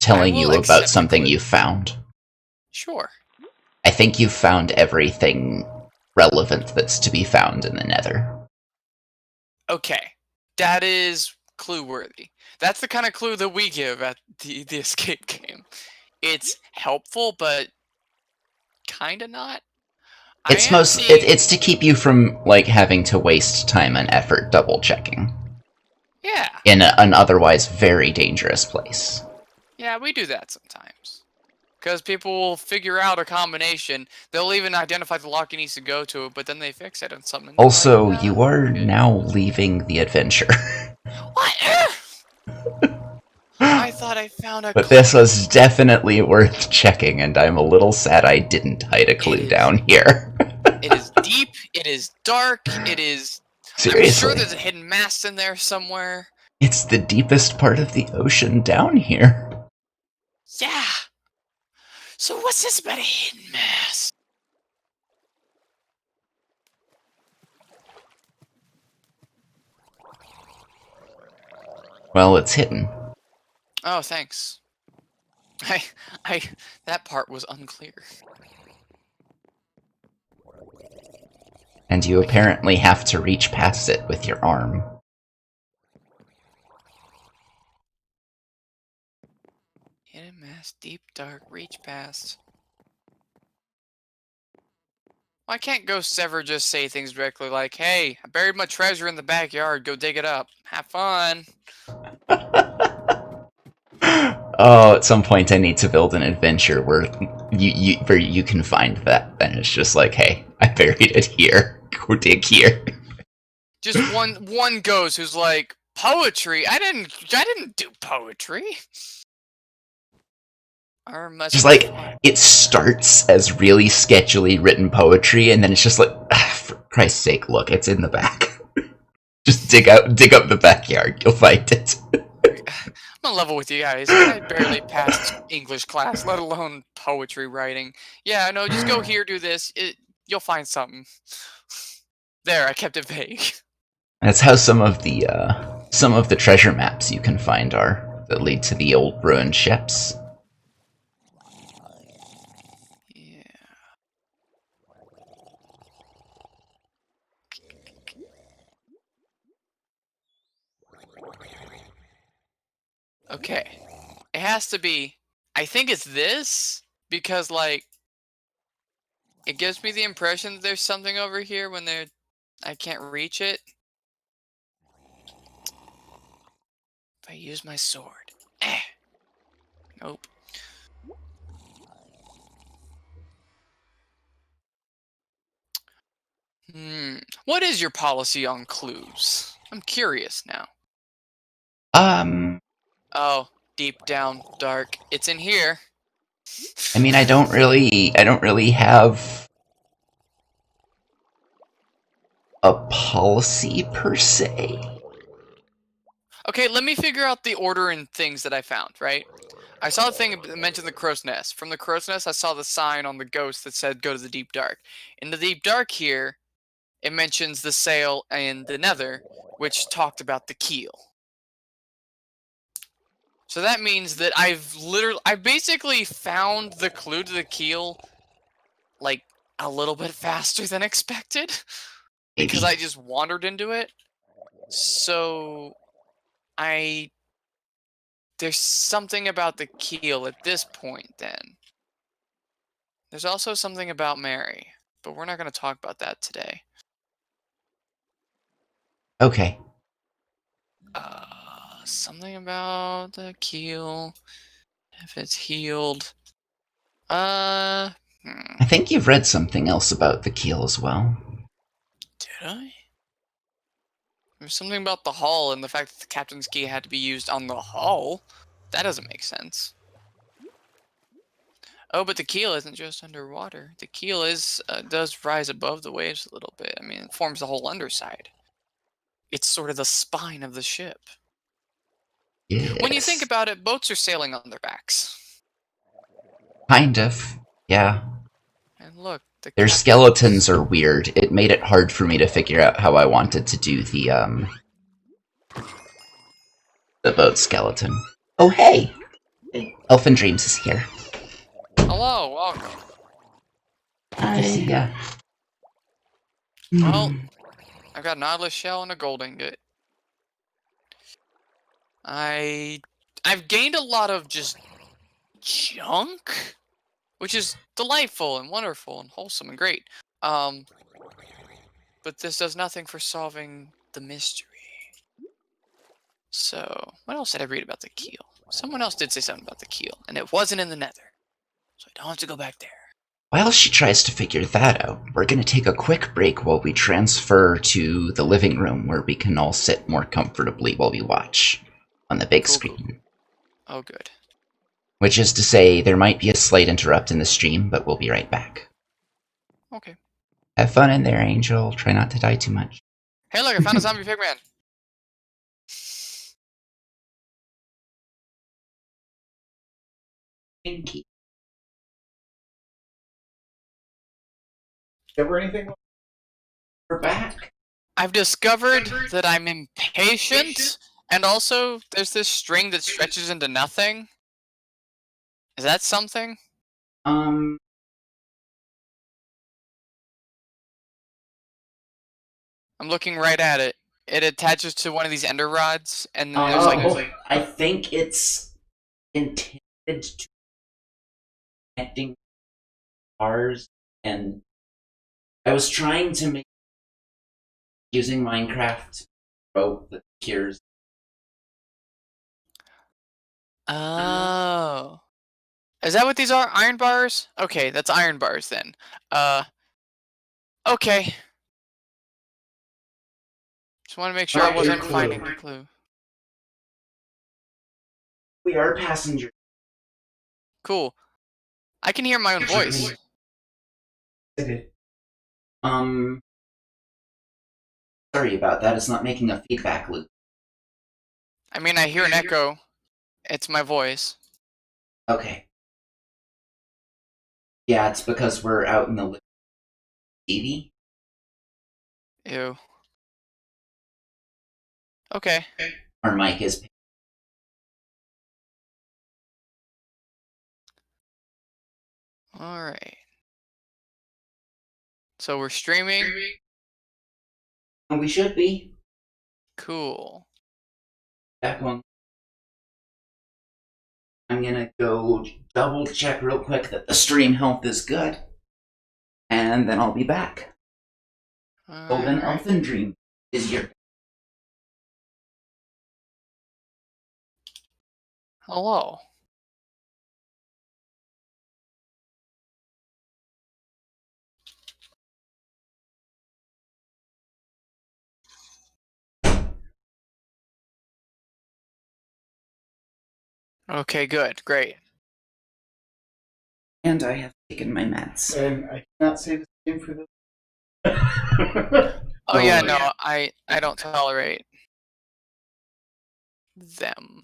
telling you about something you found? Sure. I think you've found everything relevant that's to be found in the nether. Okay. That is clue worthy. That's the kind of clue that we give at the escape game. It's helpful, but kinda not. It's to keep you from like having to waste time and effort double checking. Yeah. In an otherwise very dangerous place. Yeah, we do that sometimes. Because people will figure out a combination. They'll even identify the lock it needs to go to, but then they fix it on something. Also, like, you are now leaving the adventure. What? I thought I found a But this was definitely worth checking, and I'm a little sad I didn't hide a clue down here. It is deep, it is dark, it is... Seriously. I'm sure there's a hidden mast in there somewhere. It's the deepest part of the ocean down here. Yeah. So what's this about a hidden mast? Well, it's hidden. Oh, thanks. That part was unclear. And you apparently have to reach past it with your arm. Hidden mast, deep, dark, reach past. Why can't ghosts ever just say things directly like, hey, I buried my treasure in the backyard, go dig it up. Have fun. Oh, at some point I need to build an adventure where you can find that, and it's just like, hey, I buried it here. Go dig here. Just one ghost who's like, poetry? I didn't do poetry. Just like, it starts as really sketchily written poetry, and then it's just like, for Christ's sake, look, it's in the back. Just dig up the backyard, you'll find it. I'm on level with you guys. I barely passed English class, let alone poetry writing. Yeah, no, just go here, do this. You'll find something. There, I kept it vague. That's how some of the treasure maps you can find are, that lead to the old ruined ships. Yeah. Okay. It has to be... I think it's this, because, like, it gives me the impression that there's something over here when I can't reach it. If I use my sword. Nope. What is your policy on clues? I'm curious now. Oh, deep down, dark. It's in here. I mean, I don't really have a policy per se. Okay, let me figure out the order and things that I found, right? I saw a thing that mentioned the crow's nest. From the crow's nest, I saw the sign on the ghost that said, go to the deep dark. In the deep dark here, it mentions the sail and the nether, which talked about the keel. So that means that I basically found the clue to the keel, like, a little bit faster than expected. Because I just wandered into it. So, there's something about the keel at this point, then. There's also something about Mary, but we're not going to talk about that today. Okay. Something about the keel. If it's healed. I think you've read something else about the keel as well. Did I? There's something about the hull and the fact that the captain's key had to be used on the hull. That doesn't make sense. Oh, but the keel isn't just underwater. The keel does rise above the waves a little bit. I mean, it forms the whole underside. It's sort of the spine of the ship. Yes. When you think about it, boats are sailing on their backs. Kind of, yeah. And look, their skeletons are weird. It made it hard for me to figure out how I wanted to do the boat skeleton. Oh, hey! Elfin Dreams is here. Hello, welcome. Hi. Yeah. Well, I've got an odless shell and a gold ingot. I've gained a lot of just junk, which is delightful and wonderful and wholesome and great. But this does nothing for solving the mystery. So, what else did I read about the keel? Someone else did say something about the keel, and it wasn't in the nether. So I don't have to go back there. While she tries to figure that out, we're going to take a quick break while we transfer to the living room where we can all sit more comfortably while we watch on the big screen. Oh, good. Which is to say, there might be a slight interrupt in the stream, but we'll be right back. Okay. Have fun in there, Angel. Try not to die too much. Hey, look, I found a zombie pigman. Pinky. Ever anything? We're back. I've discovered that I'm impatient, and also there's this string that stretches into nothing. Is that something? Um, I'm looking right at it. It attaches to one of these ender rods, and then there's like I think it's intended to connecting cars, and I was trying to make using Minecraft rope that cures. Oh. Is that what these are? Iron bars? Okay, that's iron bars then. Okay. Just want to make sure I Not your wasn't clue. finding the clue. We are passengers. Cool. I can hear my own voice. Sorry about that. It's not making a feedback loop. I mean, I hear an echo. It's my voice. Okay. Yeah, it's because we're out in the TV. Ew. Okay. Our mic is. Alright. So we're streaming. We should be. Cool. Back on. I'm gonna go double check real quick that the stream health is good. And then I'll be back. Golden Elfin Dream is your. Hello. Okay, good. Great. And I have taken my meds. And I cannot say the same for this. Oh yeah, no, I don't tolerate them.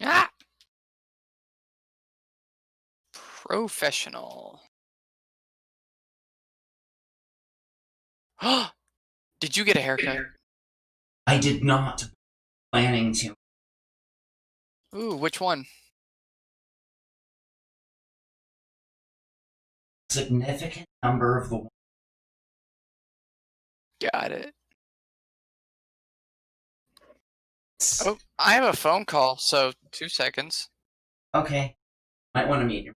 Ah! Professional. Did you get a haircut? I did not planning to. Ooh, which one? Significant number of the. Got it. Oh, I have a phone call, so 2 seconds. Okay. Might want to mute your.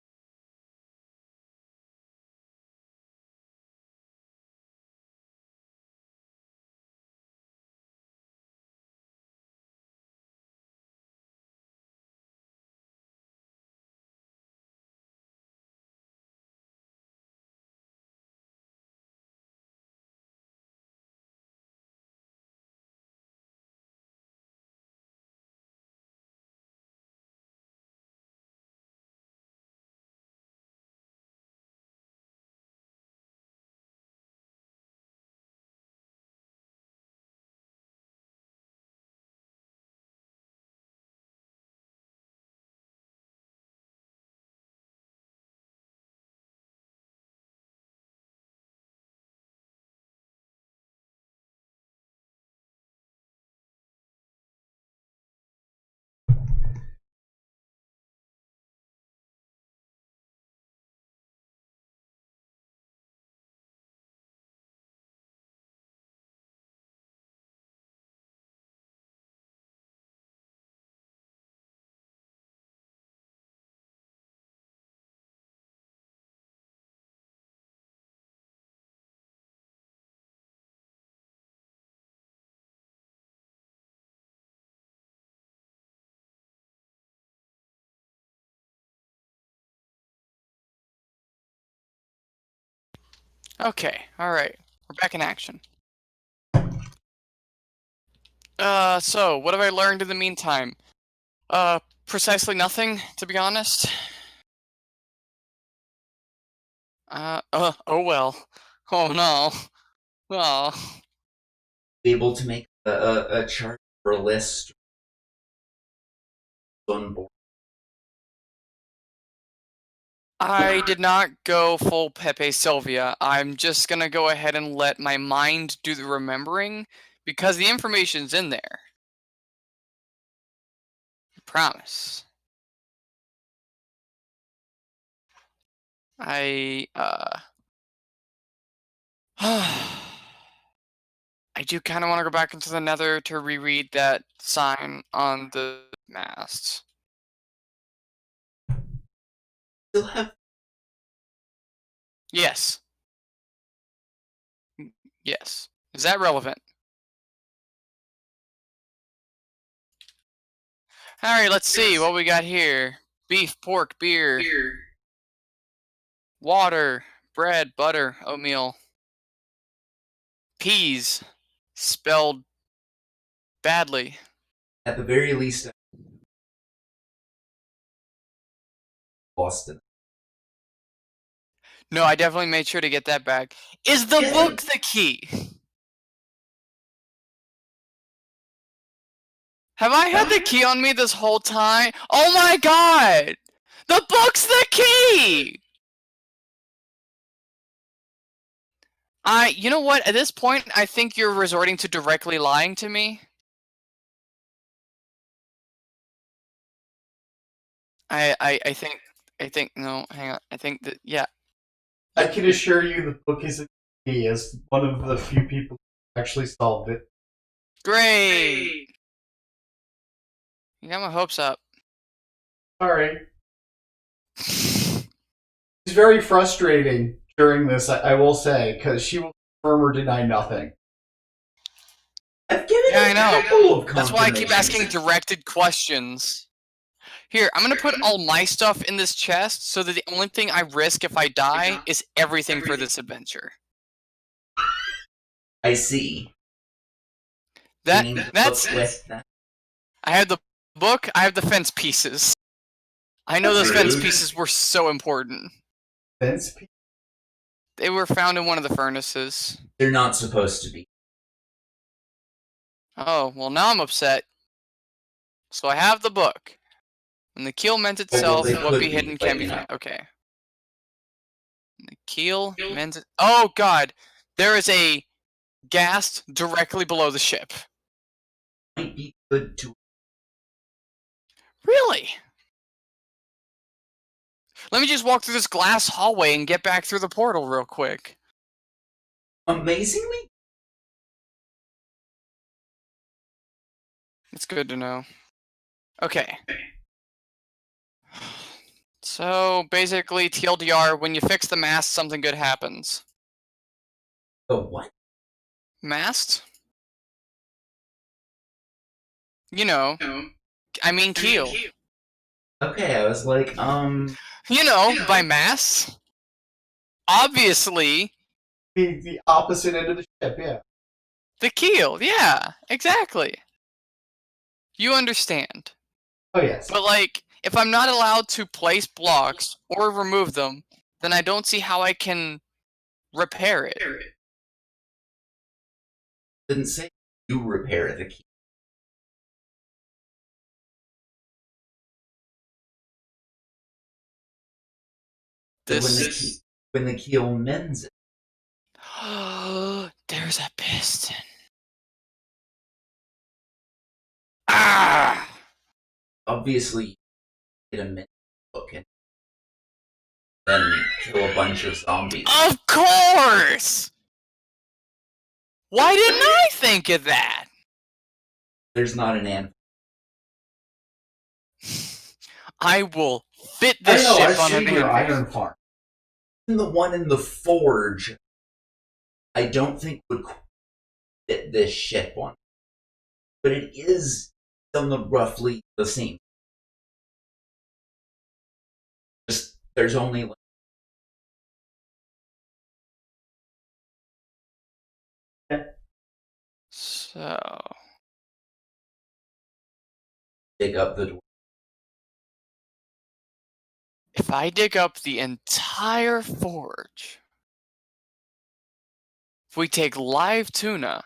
Okay, alright. We're back in action. So, what have I learned in the meantime? Precisely nothing, to be honest. Oh well. Oh no. Oh. Be able to make a chart or a list on board. I did not go full Pepe Sylvia. I'm just gonna go ahead and let my mind do the remembering because the information's in there. I promise. I do kind of want to go back into the Nether to reread that sign on the mast. Still have Yes. Yes. Is that relevant? Alright, let's see what we got here. Beef, pork, beer, water, bread, butter, oatmeal, peas, spelled badly. at the very least Boston. No, I definitely made sure to get that back. Is the book the key? Have I had the key on me this whole time? Oh my god! The book's the key! You know what? At this point, I think you're resorting to directly lying to me. I think, no, hang on. I think that, yeah. I can assure you the book isn't me as one of the few people who actually solved it. Great! You got my hopes up. Sorry. It's very frustrating during this, I will say, because she will confirm or deny nothing. I've given Yeah, I a know. couple of That's why I keep asking confirmations. directed questions. Here, I'm gonna put all my stuff in this chest so that the only thing I risk if I die is everything for this adventure. I see. Meaning the That's book with that. I have the book, I have the fence pieces. I know those fence Rude. pieces were so important. Fence pe- They were found in one of the furnaces. They're not supposed to be. Oh, well now I'm upset. So I have the book. When the keel meant itself, they what could be be, hidden but, can be you know. found. Okay. The keel meant it. Oh god! There is a ghast directly below the ship. Might be good to. Really? Let me just walk through this glass hallway and get back through the portal real quick. Amazingly, It's good to know. Okay. So, basically, TLDR, when you fix the mast, something good happens. the what? Mast? You know, I mean keel. Okay, I was like, You know, by mass? Obviously, the opposite end of the ship, yeah. the keel. Yeah, exactly. You understand. Oh, yes. But, like, if I'm not allowed to place blocks or remove them, then I don't see how I can repair it. didn't say you repair the key. So This. when the keel mends it, There's a piston. Ah! obviously you get a minute book and then kill a bunch of zombies. Of course! Why didn't I think of that? There's not an anvil. I will fit I this know, ship I've on seen an your anvil. iron farm. And the one in the forge, I don't think would fit this ship on. But it is on the roughly the same. Just there's only like So, dig up the door. If I dig up the entire forge, if we take live tuna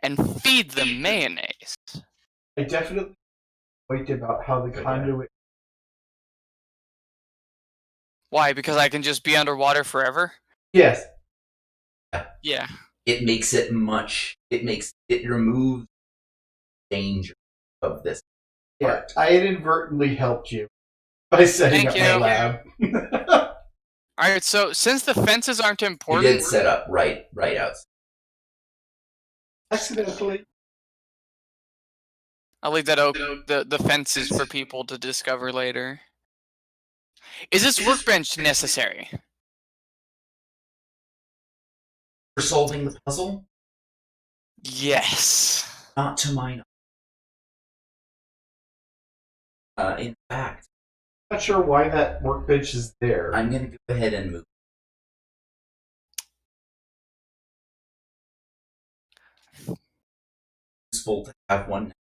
and feed them mayonnaise. I definitely worried about how the conduit. Why? Because I can just be underwater forever? Yes. Yeah. It makes it removes danger of this. Yeah, I inadvertently helped you by setting Thank up my you. lab. Alright, so since the fences aren't You important, did set up right outside. Accidentally. I'll leave that open. The fences for people to discover later. Is this workbench necessary? For solving the puzzle? Yes. Not to my knowledge. In fact, Not sure why that workbench is there. I'm going to go ahead and move. Useful to have one.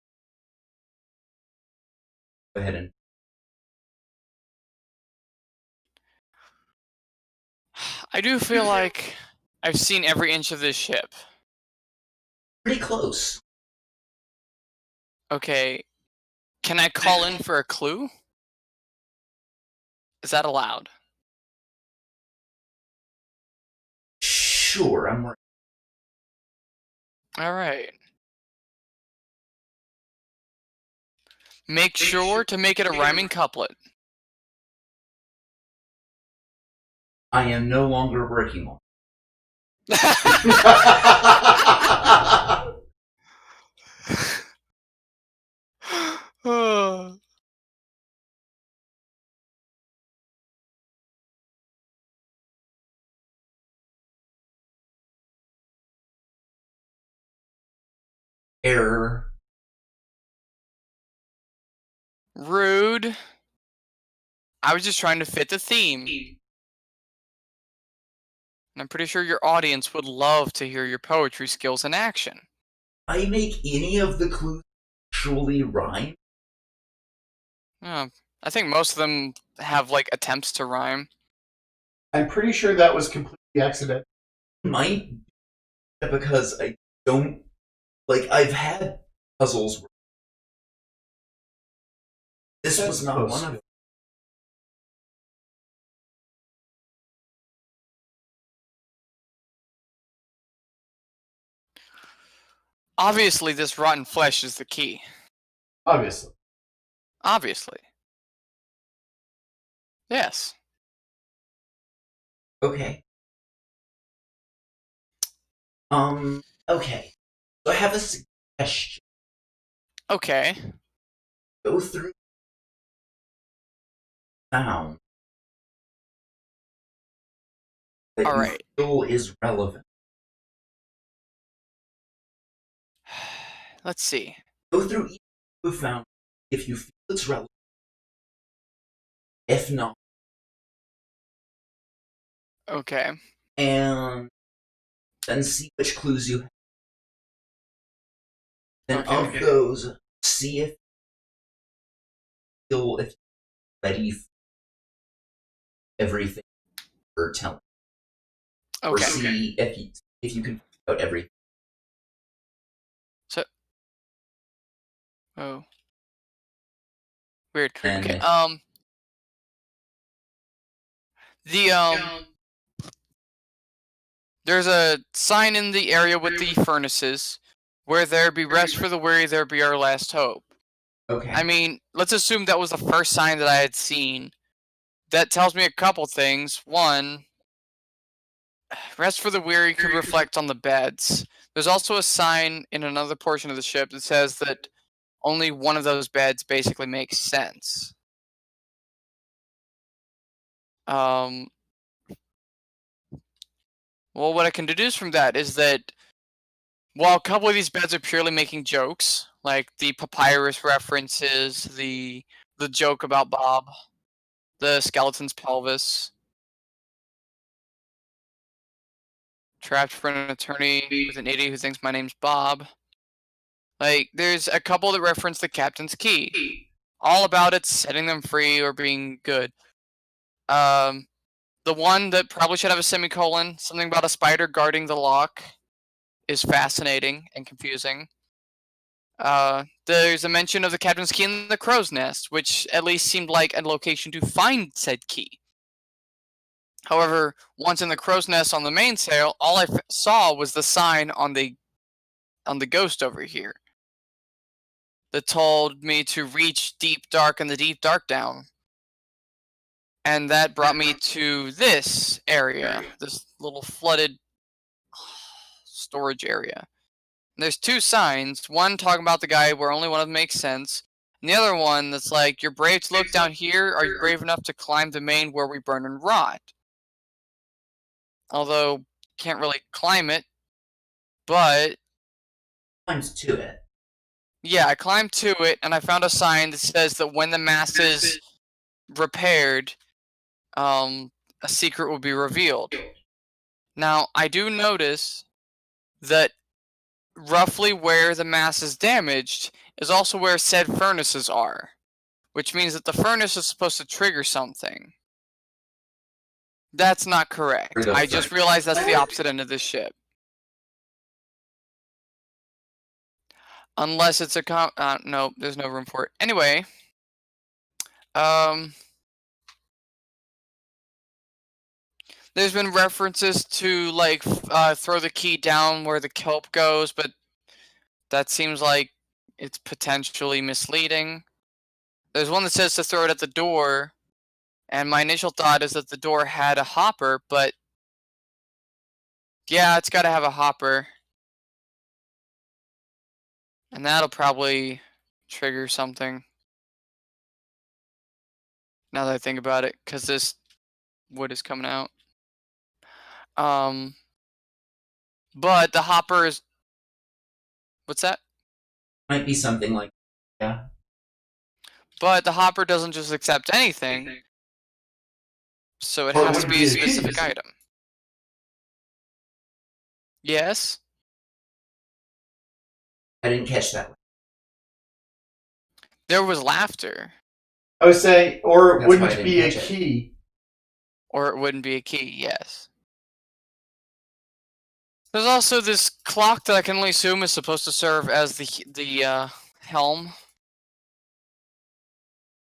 Go ahead and. I do feel like I've seen every inch of this ship. Pretty close. Okay. Can I call in for a clue? Is that allowed? Sure, I'm working. Alright. Make sure to make it a rhyming couplet. I am no longer working on. Error. Rude. I was just trying to fit the theme. And I'm pretty sure your audience would love to hear your poetry skills in action. I make any of the clues actually rhyme? I think most of them have, like, attempts to rhyme. I'm pretty sure that was completely accidental. Might be because I don't like. I've had puzzles where this was not one of them. Obviously, this rotten flesh is the key. Obviously. Obviously. Yes. Okay. Okay. So I have a suggestion. Okay. Go through sound that All you right. feel is relevant. Let's see. Go through each you found if you feel it's relevant. If not, Okay. and then see which clues you have. Then Okay. of those, see if you're ready for everything you're telling. Or Okay. see if you can figure out everything. So. Oh. Weird. And Okay. There's a sign in the area with the furnaces. Where there be rest for the weary, there be our last hope. okay. I mean, let's assume that was the first sign that I had seen. That tells me a couple things. One, rest for the weary could reflect on the beds. There's also a sign in another portion of the ship that says that only one of those beds basically makes sense. Well, what I can deduce from that is that while a couple of these beds are purely making jokes, like the papyrus references, the joke about Bob, the skeleton's pelvis, trapped for an attorney with an idiot who thinks my name's Bob. Like, there's a couple that reference the captain's key. All about it setting them free or being good. The one that probably should have a semicolon, something about a spider guarding the lock, is fascinating and confusing. There's a mention of the captain's key in the crow's nest, which at least seemed like a location to find said key. However, once in the crow's nest on the mainsail, all I saw was the sign on the ghost over here that told me to reach deep dark and the deep dark down. And that brought me to this area, this little flooded storage area. There's two signs, one talking about the guy where only one of them makes sense, and the other one that's like, you're brave to look down here, are you brave enough to climb the main where we burn and rot? Although, can't really climb it, but... Climbs to it. Yeah, I climbed to it, and I found a sign that says that when the mast is repaired, a secret will be revealed. Now, I do notice that roughly where the mast is damaged is also where said furnaces are, which means that the furnace is supposed to trigger something. That's not correct. I just realized that's the opposite end of this ship. Unless it's a no, there's no room for it. Anyway, there's been references to like throw the key down where the kelp goes, but that seems like it's potentially misleading. There's one that says to throw it at the door, and my initial thought is that the door had a hopper, but yeah, it's got to have a hopper. And that'll probably trigger something. Now that I think about it, because this wood is coming out. But the hopper is... What's that? Might be something like, yeah. But the hopper doesn't just accept anything. So it has to be a specific item. Yes? I didn't catch that one. There was laughter. I was saying, or it That's why I wouldn't didn't be a catch it. key. Or it wouldn't be a key, yes. There's also this clock that I can only assume is supposed to serve as the helm.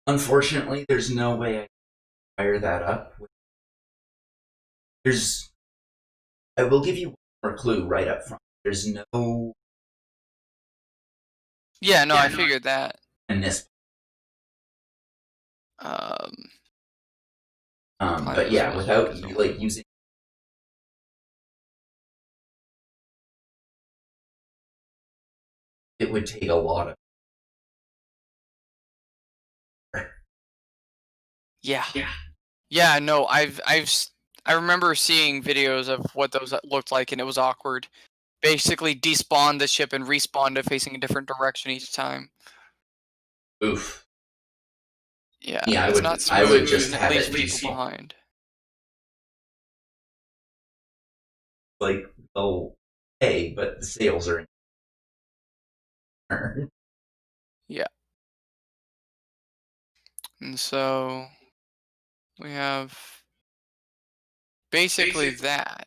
Unfortunately, there's no way I can fire that up. I will give you one more clue right up front. There's no... Yeah, no, I figured that. in this. But yeah, without like using... It would take a lot of... Yeah. Yeah, no, I remember seeing videos of what those looked like, and it was awkward. Basically, despawn the ship and respawn it facing a different direction each time. Oof. Yeah, Yeah, it's not smooth, I would just and it have leaves it people despawn. behind. Like, oh, hey, but the sails are in. Yeah. And so we have basically that.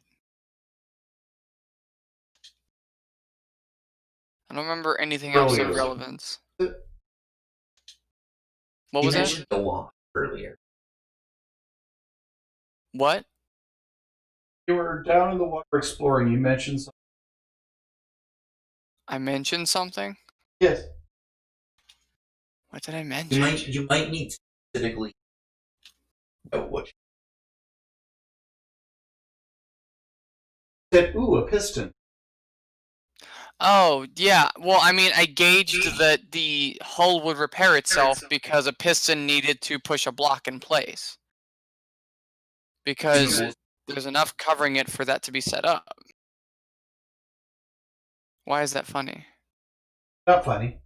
I don't remember anything else of relevance. What was You that? mentioned the law earlier. What? You were down in the water exploring. You mentioned something. I mentioned something? Yes. What did I mention? You might need to specifically know what. Said, ooh, a piston. Oh, yeah. Well, I mean, I gauged that the hull would repair itself because a piston needed to push a block in place. Because there's enough covering it for that to be set up. Why is that funny? Not funny.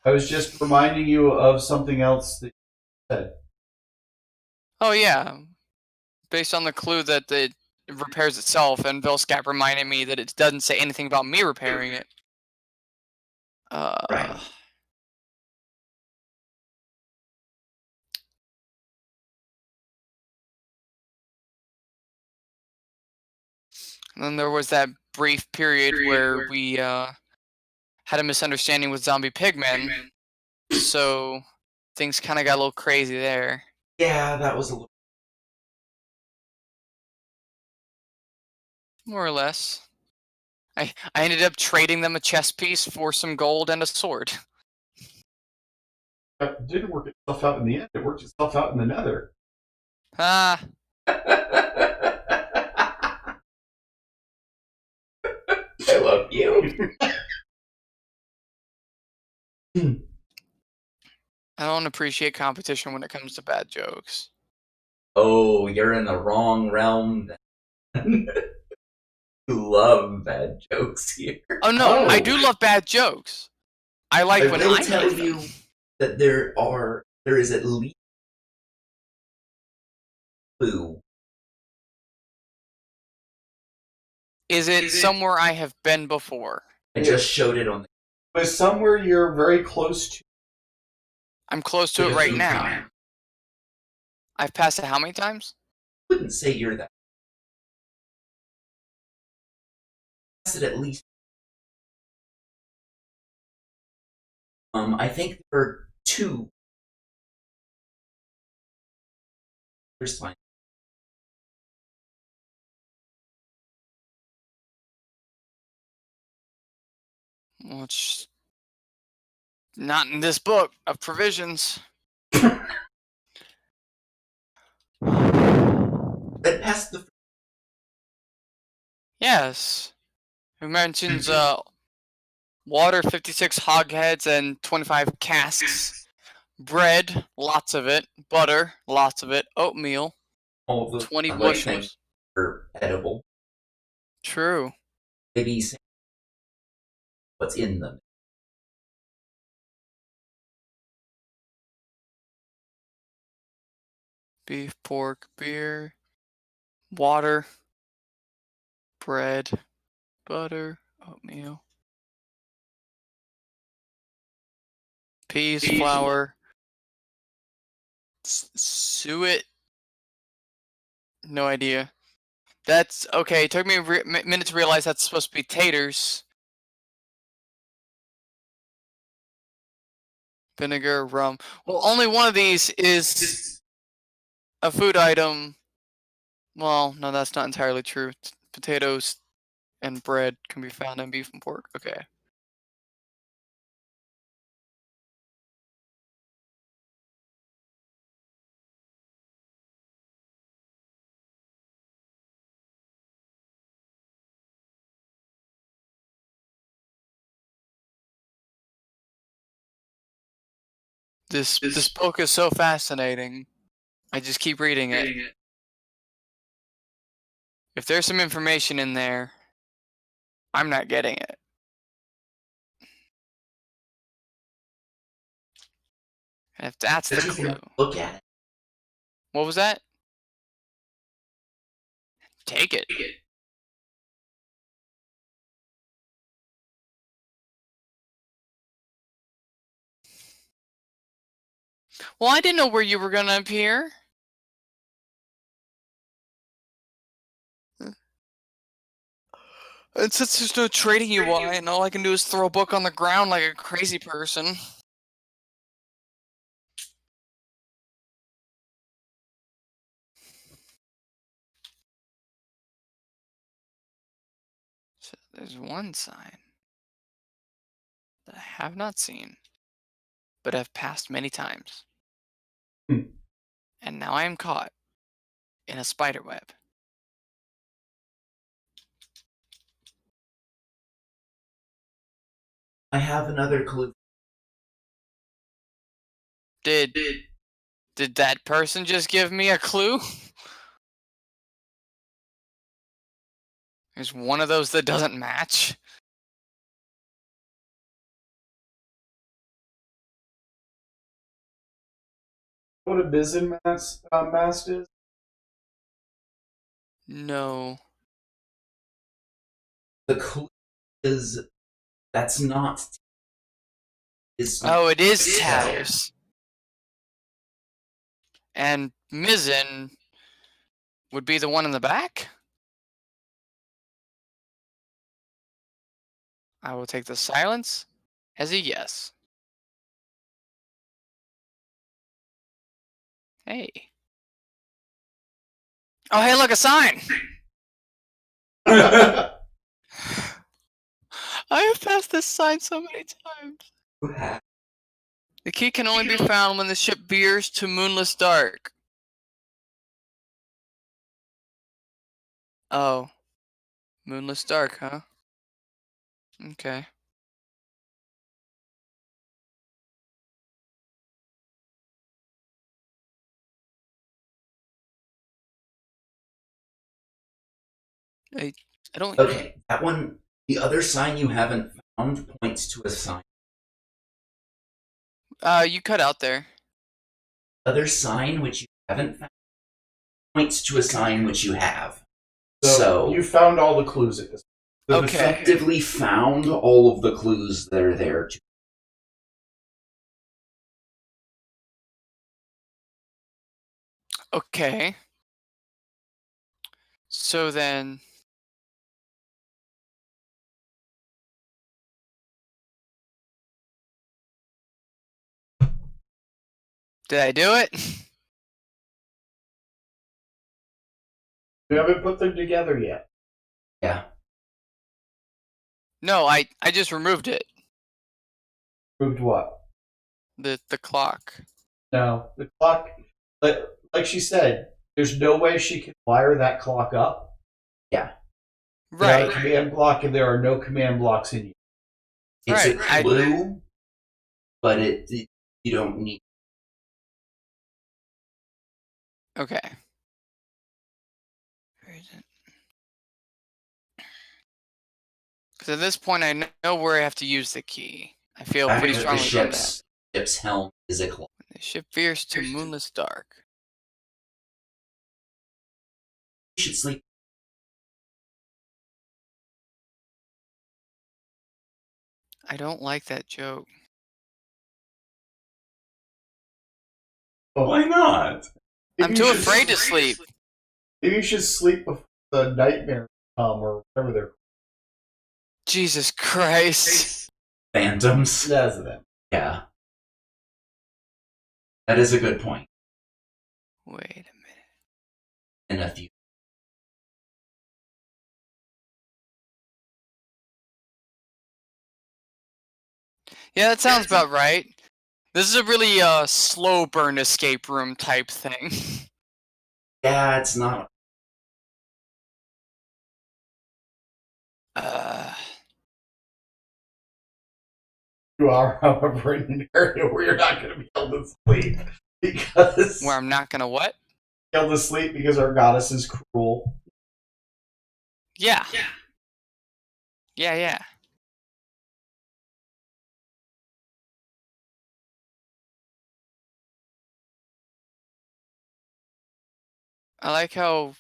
I was just reminding you of something else that you said. Oh, yeah. Based on the clue that it repairs itself, and Vilscap reminded me that it doesn't say anything about me repairing it. Right. And then there was that brief period where we had a misunderstanding with Zombie Pigmen, so things kind of got a little crazy there. Yeah, that was a little. More or less. I ended up trading them a chess piece for some gold and a sword. It didn't work itself out in the end. It worked itself out in the nether. Ah, I love you. I don't appreciate competition when it comes to bad jokes. Oh, you're in the wrong realm. You love bad jokes here. Oh no, I Oh. do love bad jokes. I like I when will I tell make you them. that there is at least two. Is it somewhere I have been before? I just showed it on the. It was somewhere you're very close to. I'm close to it right now. I've passed it how many times? I wouldn't say you're that. It at least. I think there are two. There's fine. Well, it's not in this book of provisions. That passed the. Yes. Who mentions water, 56 hogsheads, and 25 casks. Bread, lots of it. Butter, lots of it. Oatmeal, All of those 20 sound like things bushels. are edible. True. Maybe say what's in them. Beef, pork, beer, water, bread, butter, oatmeal, peas, flour, suet. No idea. That's okay. It took me a minute to realize that's supposed to be taters. Vinegar, rum. Well, only one of these is a food item. Well, no, that's not entirely true. Potatoes and bread can be found in beef and pork. Okay. This book is so fascinating. I just keep reading it. If there's some information in there, I'm not getting it. If that's the clue. Look at it. What was that? Take it. Well, I didn't know where you were gonna appear. And since there's no trading UI, and all I can do is throw a book on the ground like a crazy person. So there's one sign that I have not seen, but have passed many times. Hmm. And now I am caught in a spider web. I have another clue. Did that person just give me a clue? There's one of those that doesn't match. What a Bizen mast is? No. The clue is that's not. Oh, it is Tatters. And Mizzen would be the one in the back? I will take the silence as a yes. Hey. Oh, hey, look, a sign! I have passed this sign so many times. The key can only be found when the ship veers to Moonless Dark. Oh. Moonless Dark, huh? Okay. I don't... Okay, that one, the other sign you haven't found points to a sign. You cut out there. Other sign which you haven't found points to a sign which you have. So So you found all the clues at this. you've Okay. effectively found all of the clues that are there. Okay. So then... Did I do it? You haven't put them together yet. Yeah. No, I just removed it. Proved what? The clock. No, the clock. Like she said, there's no way she can wire that clock up. Without a Right. command block, and there are no command blocks in you. It's Right, a clue, but you don't need. Okay. Where is it? Because at this point, I know where I have to use the key. I feel Back pretty at strongly the about that. ship's helm is a clock. The ship veers to Moonless Dark. You should sleep. I don't like that joke. Oh, Why not? maybe I'm you too should afraid to sleep. Maybe you should sleep before the nightmare come or whatever they're. Jesus Christ. Phantoms. That's them. Yeah. That is a good point. Wait a minute. In a few. Yeah, that sounds about right. This is a really slow burn escape room type thing. Yeah, it's not. You are, however, in an area where you're not going to be able to sleep because Where I'm not gonna what? able to sleep because our goddess is cruel. Yeah. Yeah. I like how...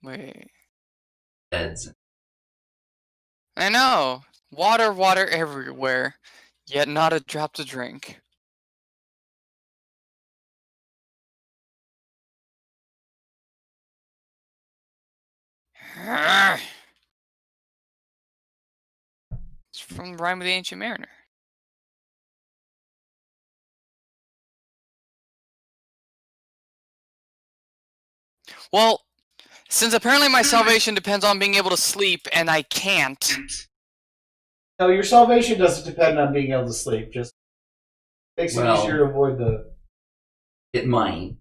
Wait. Beds. I know. Water everywhere. Yet not a drop to drink. It's from the Rime of the Ancient Mariner. Well, since apparently my salvation depends on being able to sleep, and I can't. No, your salvation doesn't depend on being able to sleep. Just makes it Well- easier to avoid the. It might.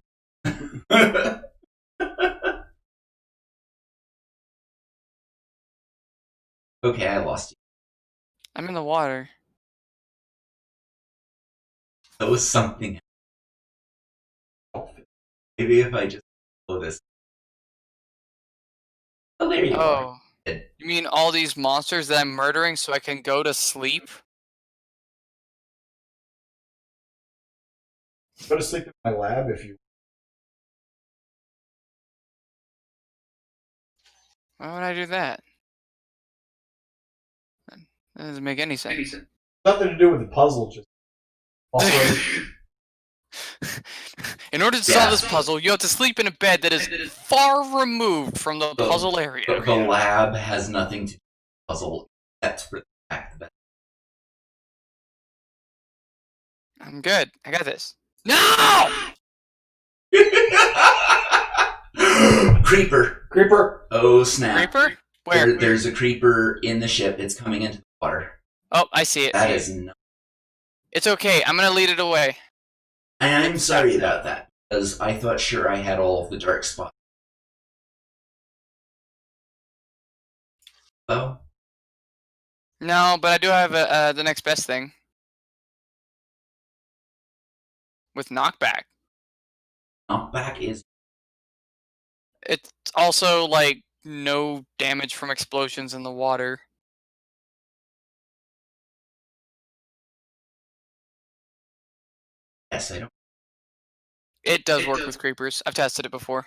Okay, I lost you. I'm in the water. That was something. Maybe if I just blow this. Oh, there you are. Oh. You mean all these monsters that I'm murdering so I can go to sleep? Go to sleep in my lab if you. Why would I do that? That doesn't make any sense. Nothing to do with the puzzle. Just. Also, In order to solve Yeah. this puzzle, you have to sleep in a bed that is far removed from the puzzle area. But the lab has nothing to do puzzle, except for the fact that I'm good. I got this. No! Creeper! Creeper. Oh snap! Creeper? Where? There's a creeper in the ship. It's coming into the water. Oh, I see it. That is not. It's okay. I'm gonna lead it away. I'm sorry about that, because I thought sure I had all of the dark spots. Oh, No, but I do have the next best thing. With knockback. knockback is. It's also like no damage from explosions in the water. Yes, I don't. It does work with creepers. I've tested it before.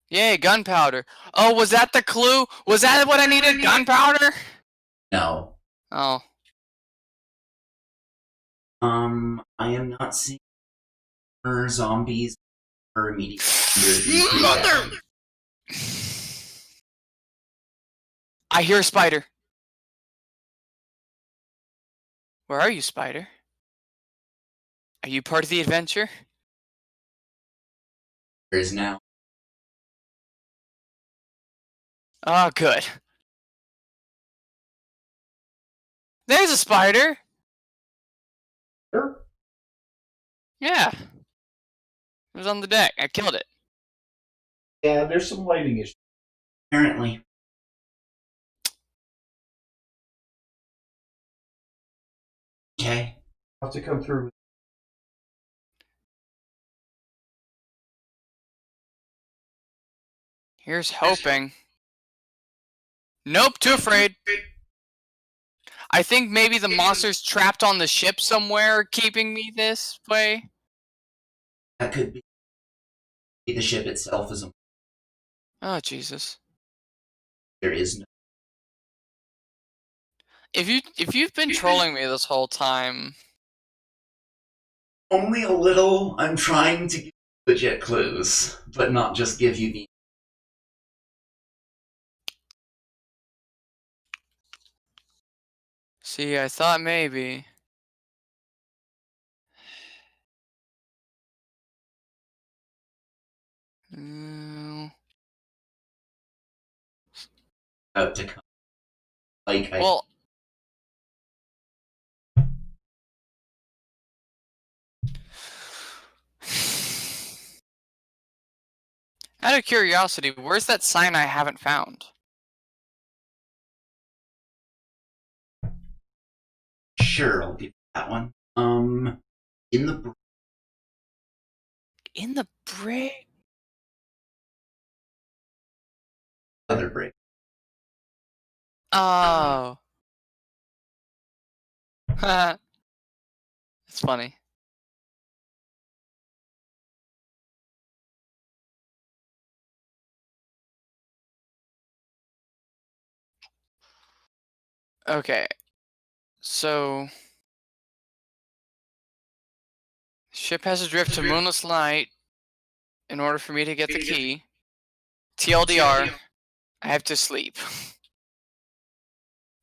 Yay, gunpowder. Oh, was that the clue? Was that what I needed? Gunpowder? No. Oh. I am not seeing more zombies or immediate. Mother! I hear a spider. Where are you, spider? Are you part of the adventure? There is now. Oh, good. There's a spider. Sure. Yeah. It was on the deck. I killed it. Yeah, there's some lighting issues. Apparently. Okay. I'll have to come through. Here's hoping. Nope, too afraid. I think maybe the monster's trapped on the ship somewhere, keeping me this way. That could be the ship itself is a. Oh, Jesus. There is no. If you've been trolling me this whole time, Only a little. I'm trying to give legit clues, but not just give you the. see, I thought maybe. Mm, Out to come. Like I. well, out of curiosity, where's that sign I haven't found? Sure, I'll give you that one. In the. In the brig? Other break. Oh. It's funny. Okay. So ship has to drift to Moonless Light in order for me to get the key. TLDR, I have to sleep.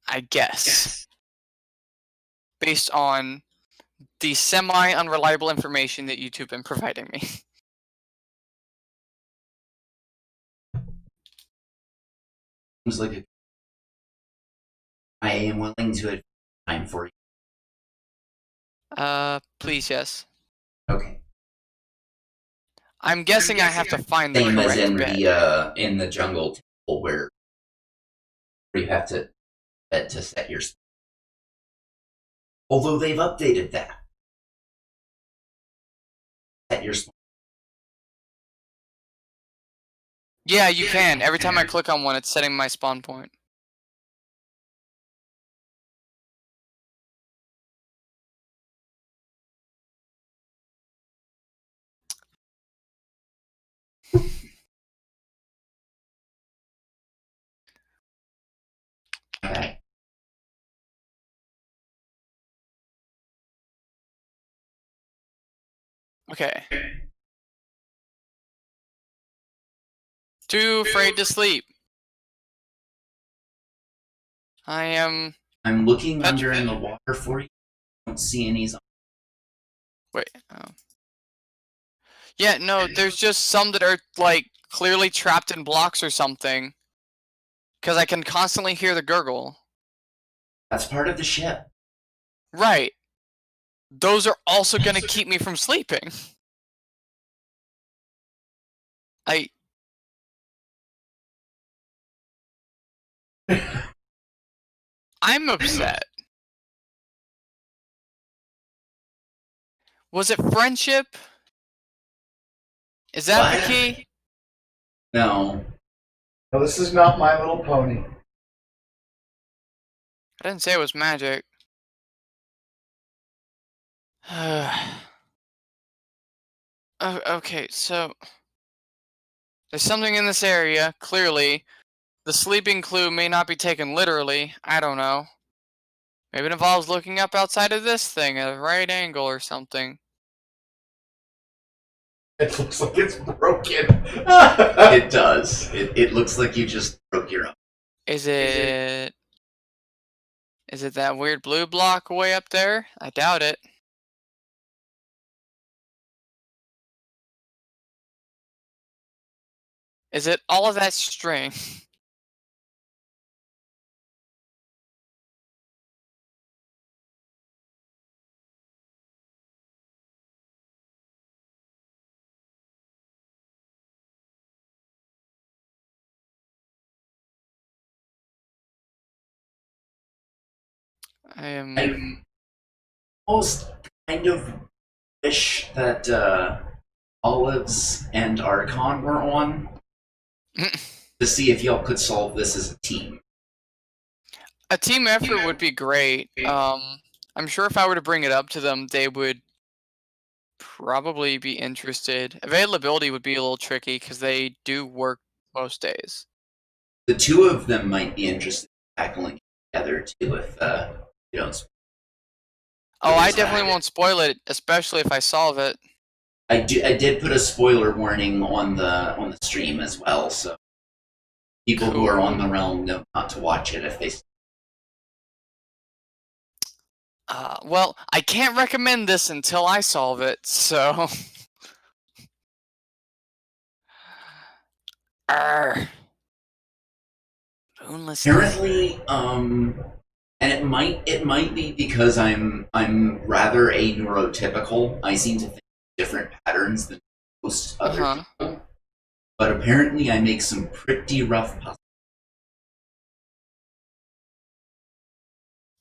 I guess. Based on the semi-unreliable information that YouTube been providing me. Seems like a. I am willing to advance time for you. Please, yes. Okay. I'm guessing I have to find the Same as correct in bed. the in the jungle temple where you have to set your. Although they've updated that. Set your. Yeah, you can. Every time I click on one, it's setting my spawn point. Okay. Okay. Too afraid to sleep. I am... I'm looking That's- under in the water for you. I don't see any. Wait. Oh. Yeah, no, there's just some that are, like, clearly trapped in blocks or something. Because I can constantly hear the gurgle. That's part of the ship. Right. Those are also gonna keep me from sleeping. I'm upset. Was it friendship? Is that the What? key? No. No, this is not My Little Pony. I didn't say it was magic. Okay, so there's something in this area, clearly. The sleeping clue may not be taken literally. I don't know. Maybe it involves looking up outside of this thing at a right angle or something. It looks like it's broken. It does. It looks like you just broke your own. Is it that weird blue block way up there? I doubt it. Is it all of that string? I am... I almost kind of wish that Olives and Archon were on to see if y'all could solve this as a team. A team effort would be great. I'm sure if I were to bring it up to them, they would probably be interested. Availability would be a little tricky because they do work most days. The two of them might be interested in tackling it together too if you don't. Oh, I definitely won't spoil it, especially if I solve it. I did put a spoiler warning on the stream as well, so people who are on the realm know not to watch it if they. Well, I can't recommend this until I solve it, so... Arrgh. Moonless. Apparently, and it might be because I'm rather neurotypical. I seem to think different patterns than most other people. But apparently, I make some pretty rough puzzles.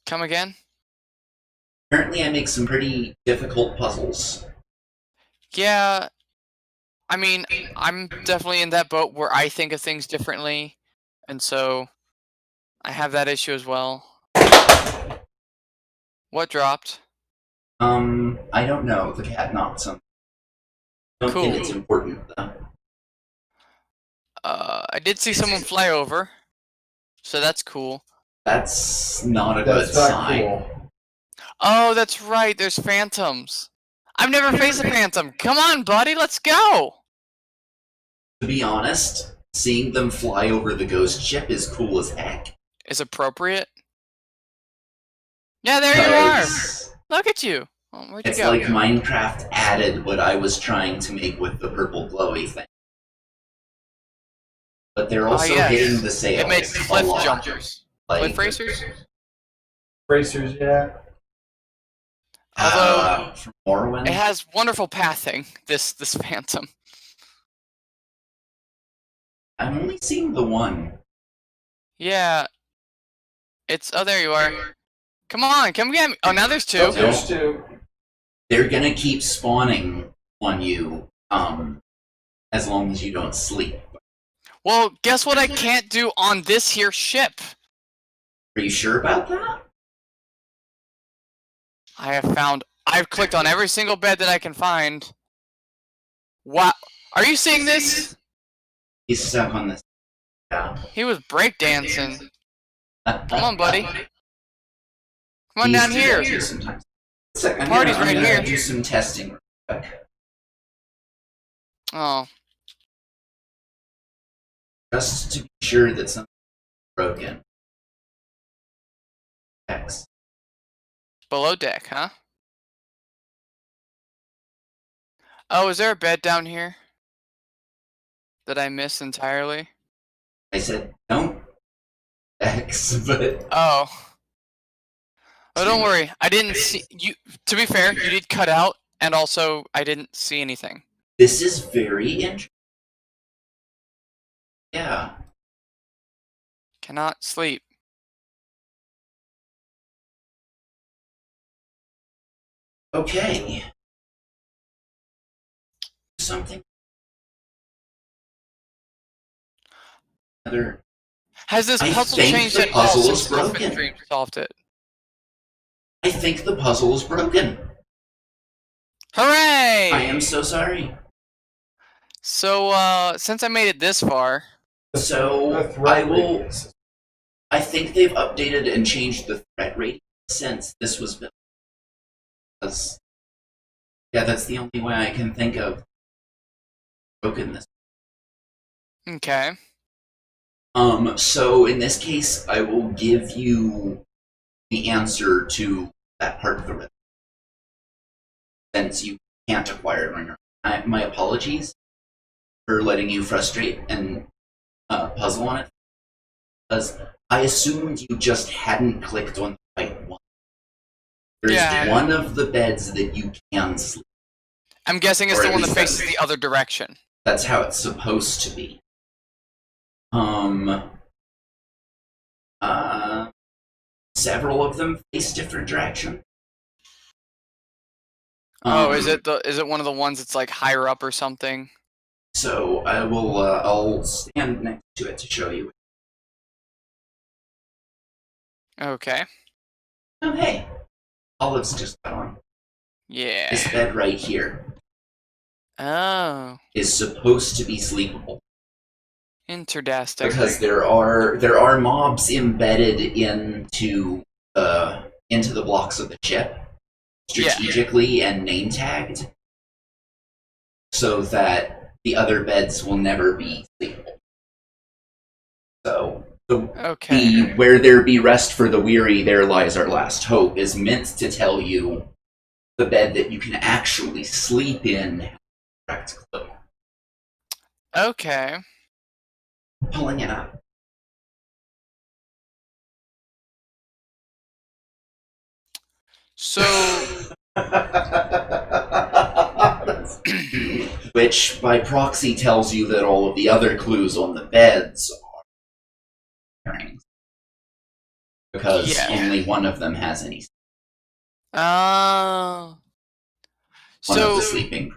Come again? Apparently, I make some pretty difficult puzzles. Yeah, I mean, I'm definitely in that boat where I think of things differently, and so I have that issue as well. What dropped? I don't know. The cat knocked something. Don't think it's important though. I did see someone fly over, so that's cool. That's not a good sign. Cool. Oh, that's right. There's phantoms. I've never faced a phantom. Come on, buddy. Let's go. To be honest, seeing them fly over the ghost ship is cool as heck. Is appropriate. Yeah, there you are. Look at you. Oh, where'd you It's go? like Minecraft added what I was trying to make with the purple glowy thing. But they're also hitting the sails. It made cliff a lot. jumpers. Like, Cliff racers? Racers, yeah. Although from Morrowind. it has wonderful pathing, this phantom. I'm only seeing the one. Yeah. It's... Oh, there you are. Come on, come get me. Oh, now there's two. Oh, there's two. They're gonna keep spawning on you, as long as you don't sleep. Well, guess what I can't do on this here ship? Are you sure about that? I've clicked on every single bed that I can find. Wow. Are you seeing this? He's stuck on this. Yeah. He was breakdancing. Come on, buddy. Come on down here. Party's right here. Do some testing. Oh. just to be sure that something's broken. X. Below deck, huh? Oh, is there a bed down here that I missed entirely? I said don't X, but Oh. Oh, don't worry. I didn't see you. To be fair, you did cut out, and also I didn't see anything. this is very interesting. Yeah. Cannot sleep. Okay. Something. Other. Has this I puzzle think changed the at all puzzle since is Dolphin broken. Dream solved it? I think the puzzle is broken. Hooray! I am so sorry. So, since I made it this far, So The threat I will. radius. I think they've updated and changed the threat rate since this was built. Yeah, that's the only way I can think of broken this. okay. So in this case, I will give you the answer to that part of the riddle. Since you can't acquire it on your own. My apologies for letting you frustrate and puzzle on it. Because I assumed you just hadn't clicked on the right one. There's Yeah. one of the beds that you can sleep. I'm guessing it's Or the at one that least faces that's- the other direction. That's how it's supposed to be. Several of them face different directions. Oh, is it one of the ones that's like higher up or something? So I will. I'll stand next to it to show you. Okay. Oh hey, Olive's just got on. Yeah. This bed right here Oh. is supposed to be sleepable Interdastic. because there are mobs embedded into the blocks of the ship strategically and name tagged, so that the other beds will never be sleepable. So Okay. the "where there be rest for the weary, there lies our last hope" is meant to tell you the bed that you can actually sleep in has the correct clue. Okay. Pulling it up. So Which by proxy tells you that all of the other clues on the beds are pairings. Because Yeah. only one of them has any. Oh. One of So the sleeping.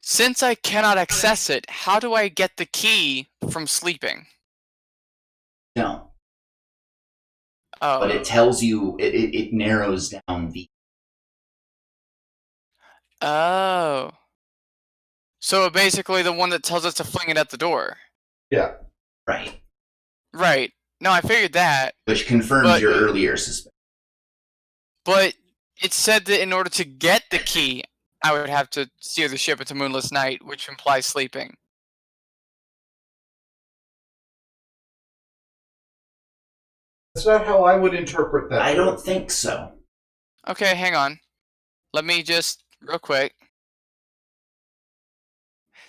since I cannot access it, how do I get the key from sleeping? No. Oh. But it tells you, it narrows down the. Oh. So basically the one that tells us to fling it at the door. Yeah. Right. Right. No, I figured that. Which confirms But- your earlier suspicion. But it said that in order to get the key, I would have to steer the ship into Moonless Night, which implies sleeping. That's not how I would interpret that. I don't think so. Okay, hang on. Let me just, real quick.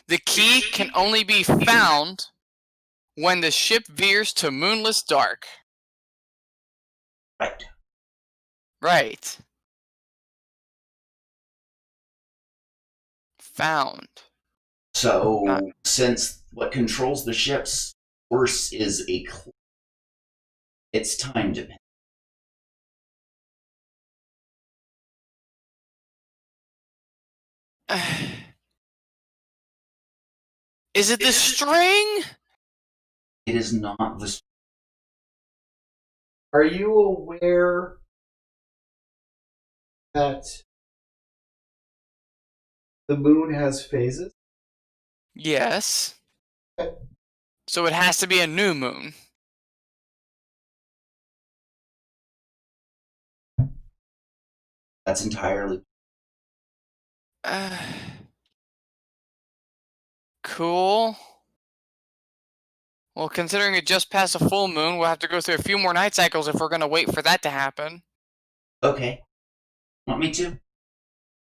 The key can only be found when the ship veers to Moonless Dark. Right. Right. Found. So, since what controls the ship's course is a clue, it's time dependent. Is it the string? It is not the. Are you aware that the moon has phases? Yes. Okay. So it has to be a new moon. That's entirely. Cool. Well, considering it just passed a full moon, we'll have to go through a few more night cycles if we're gonna wait for that to happen. Okay. Want me to?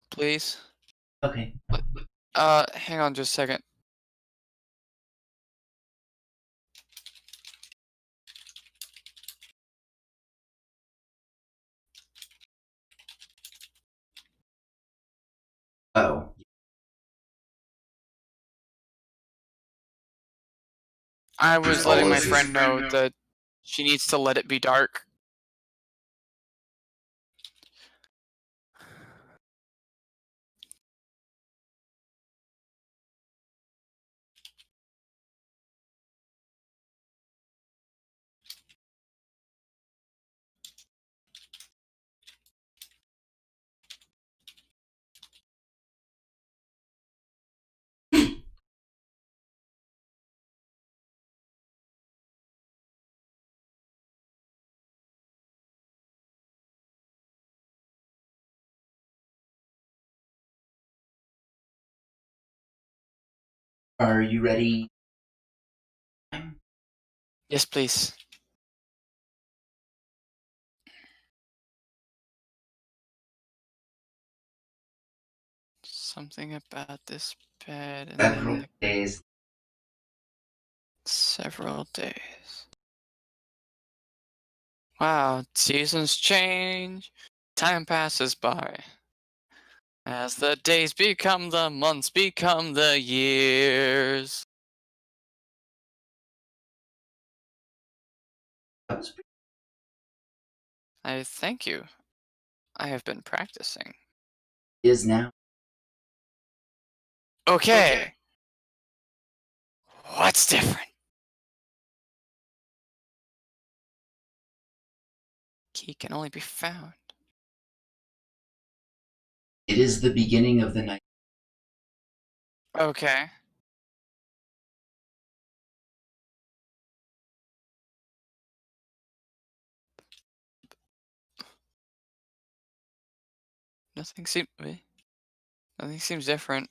Please. Okay. Hang on just a second. Oh. I was letting my friend know that she needs to let it be dark. Are you ready? Yes, please. Something about this bed and Several then days. several days. Wow, seasons change, time passes by. As the days become the months, become the years. That was pretty I thank you. I have been practicing. is now. Okay. What's different? Key can only be found. It is the beginning of the night. Okay. Nothing seems different.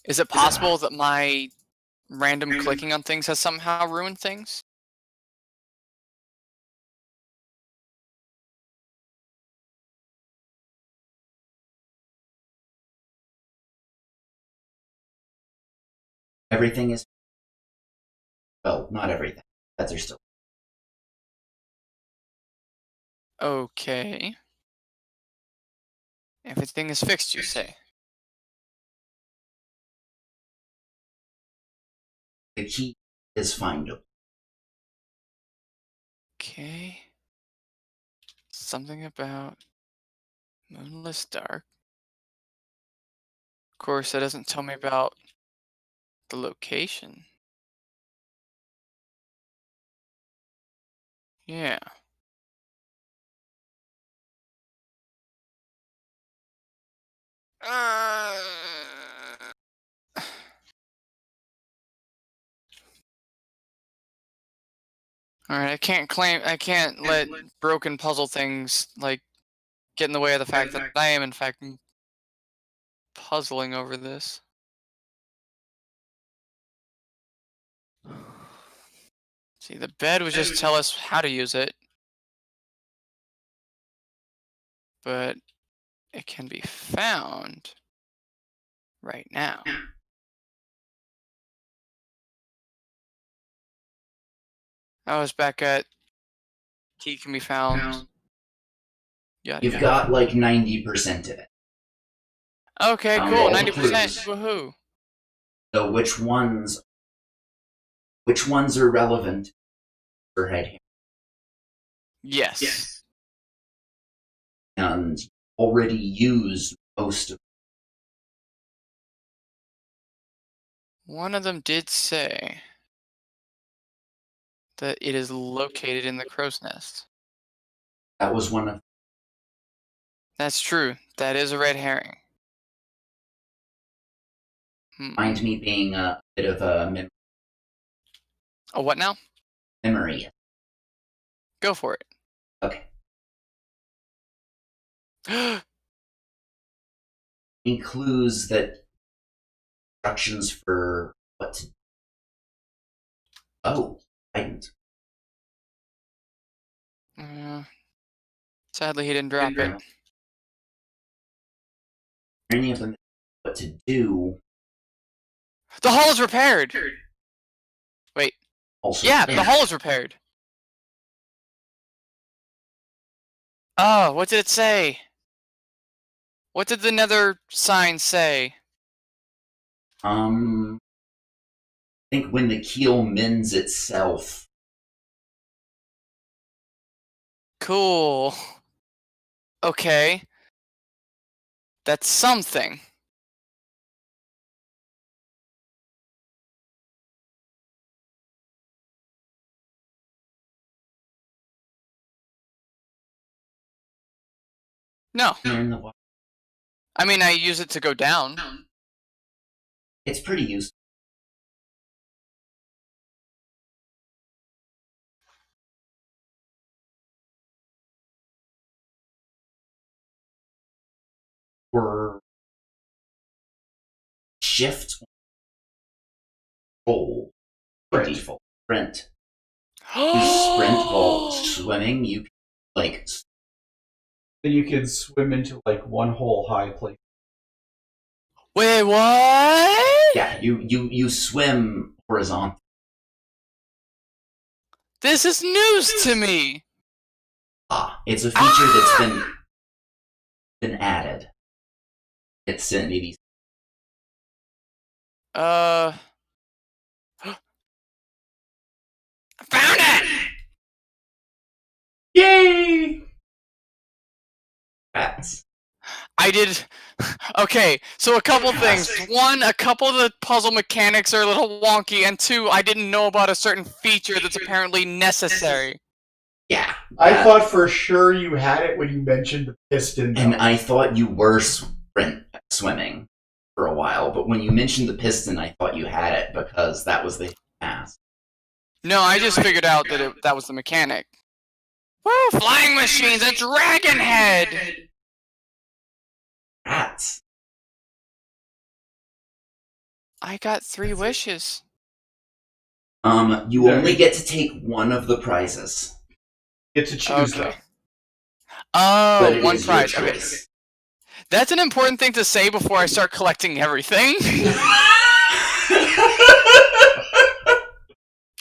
Is it possible that my random clicking on things has somehow ruined things? Everything is. Well, not everything. Beds are still. Okay. Everything is fixed, you say? The key is findable. Okay. Something about moonless dark. Of course, that doesn't tell me about the location. Yeah. Uh, Alright, I can't let broken puzzle things, like, get in the way of the fact that I am, in fact, puzzling over this. See, the bed would just tell us how to use it, but it can be found right now. I was back at key can be found. Yada You've yada. got like 90% of it. Okay, Found cool. all the 90%. clues. Woohoo. So which ones are relevant for head here? Yes. And already used most of. One of them did say that it is located in the crow's nest. That was one of. That's true. That is a red herring. Mind me being a bit of a Oh, what now? memory. Go for it. Okay. Any clues that instructions for what to. Oh, guidance. Sadly, he didn't drop it. Any of them what to do. The hull is repaired! Wait. Also, Yeah, the hull is repaired. Oh, what did it say? What did the nether sign say? I think when the keel mends itself. Cool. Okay. That's something. No. In the water. I mean, I use it to go down. It's pretty useful. For shift roll by default. Sprint. You sprint while swimming, you like. Then you can swim into like one whole high place. Wait, what? Yeah, you swim horizontal. This is news to me. It's a feature that's been added. It's maybe. I found it! Yay! Rats. I did. Okay, so a couple things. One, a couple of the puzzle mechanics are a little wonky, and two, I didn't know about a certain feature that's apparently necessary. Yeah. I thought for sure you had it when you mentioned the piston. And I thought you were swimming for a while, but when you mentioned the piston, I thought you had it because that was the task. No, I just figured out that that was the mechanic. Woo! Flying machines, a dragon head! Rats. I got 3 wishes. You only get to take one of the prizes. Get to choose Okay. them. Oh, But it one is your prize. Okay. choice. That's an important thing to say before I start collecting everything.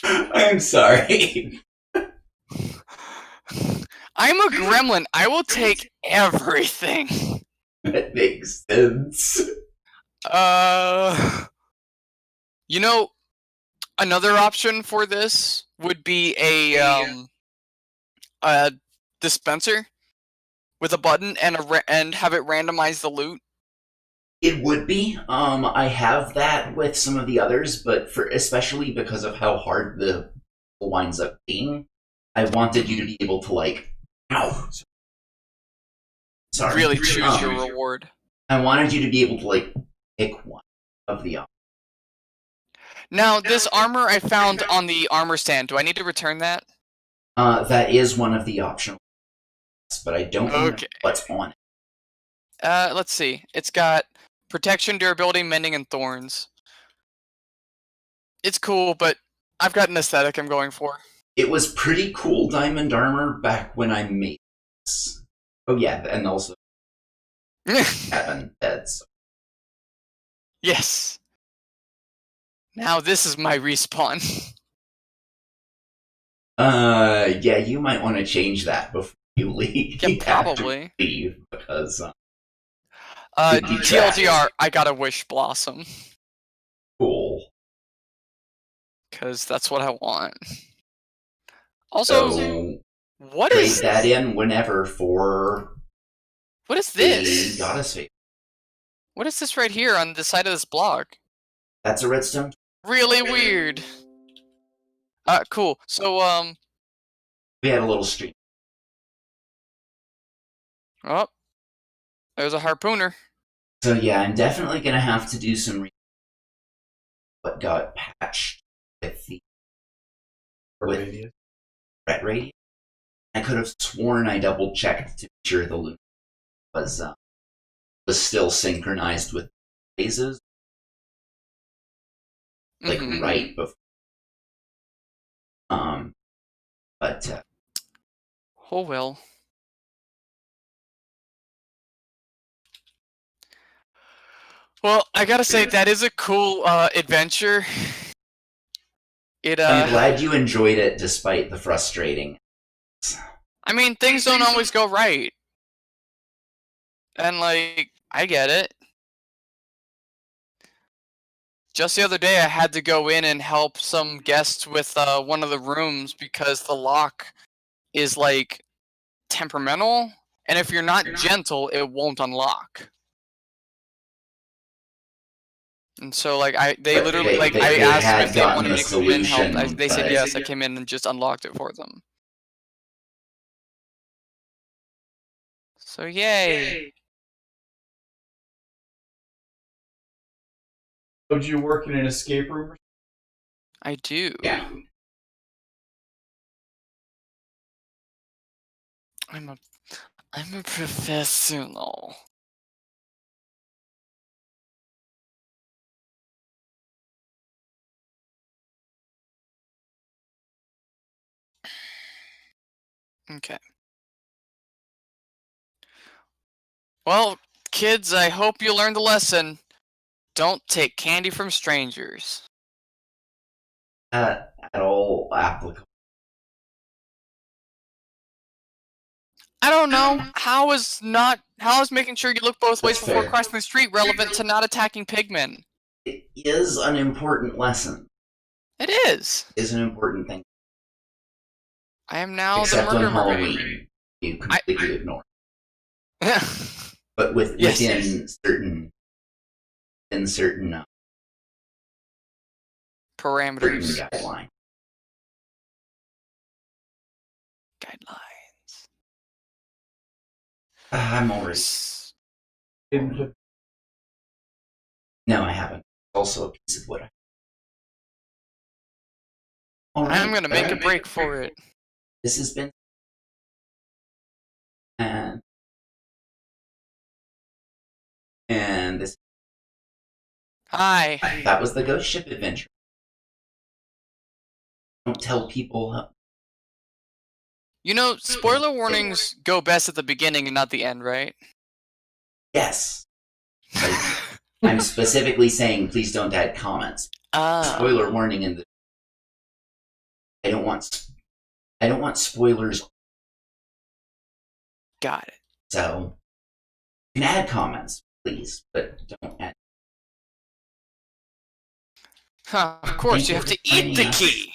I'm sorry. I'm a gremlin. I will take everything. That makes sense. You know, another option for this would be a dispenser with a button and and have it randomize the loot. It would be. I have that with some of the others, but especially because of how hard the winds up being, I wanted you to be able to sorry. Really choose your reward. I wanted you to be able to pick one of the. Now, this armor I found on the armor stand. Do I need to return that? That is one of the optional, but I don't know Okay. what's on it. Let's see. It's got protection, durability, mending, and thorns. It's cool, but I've got an aesthetic I'm going for. It was pretty cool diamond armor back when I made this. Oh yeah, and also having beds. Yes. Now this is my respawn. Yeah, you might want to change that before you leave. Yeah, You have to probably. leave because TLDR, I got a wish blossom. cool. Because that's what I want. Also, So what trade is that in whenever for what is the this? goddess fate. What is this right here on the side of this block? That's a redstone. Really weird. Cool. So, We had a little stream. Oh, there's a harpooner. So yeah, I'm definitely gonna have to do some what got patched with the Radius. threat radius. I could have sworn I double checked to be sure the loop was still synchronized with phases, like Mhm. right before. But Oh well. Well, I gotta say that is a cool adventure. I'm glad you enjoyed it despite the frustrating. I mean, things don't always go right, and like I get it. Just the other day, I had to go in and help some guests with one of the rooms because the lock is like temperamental, and if you're not gentle, it won't unlock. And so, like, they But literally, like, they I asked them had if they gotten wanted the me to come in and help. solution, They said but- yes. I came in and just unlocked it for them. So yay! So did you work in an escape room? I do. Yeah. I'm a professional. Okay. Well, kids, I hope you learned the lesson. Don't take candy from strangers. At all applicable. I don't know. How is making sure you look both ways That's before fair. crossing the street relevant to not attacking pigmen? It is an important lesson. It is. It is an important thing. I am now Except the on murder Halloween, you completely ignore. mermaid. But Yes. within certain Parameters. guidelines. Guidelines. I'm already. No, I haven't. Also a piece of wood. I'm gonna make a break for it. This has been. And this. Hi. That was the Ghost Ship adventure. Don't tell people. You know, spoiler warnings go best at the beginning and not the end, right? Yes. I'm specifically saying please don't add comments. Spoiler warning in the. I don't want spoilers. Got it. So you can add comments, please, but don't add. Huh, of course, Thank you you have to for eat the finding us. key.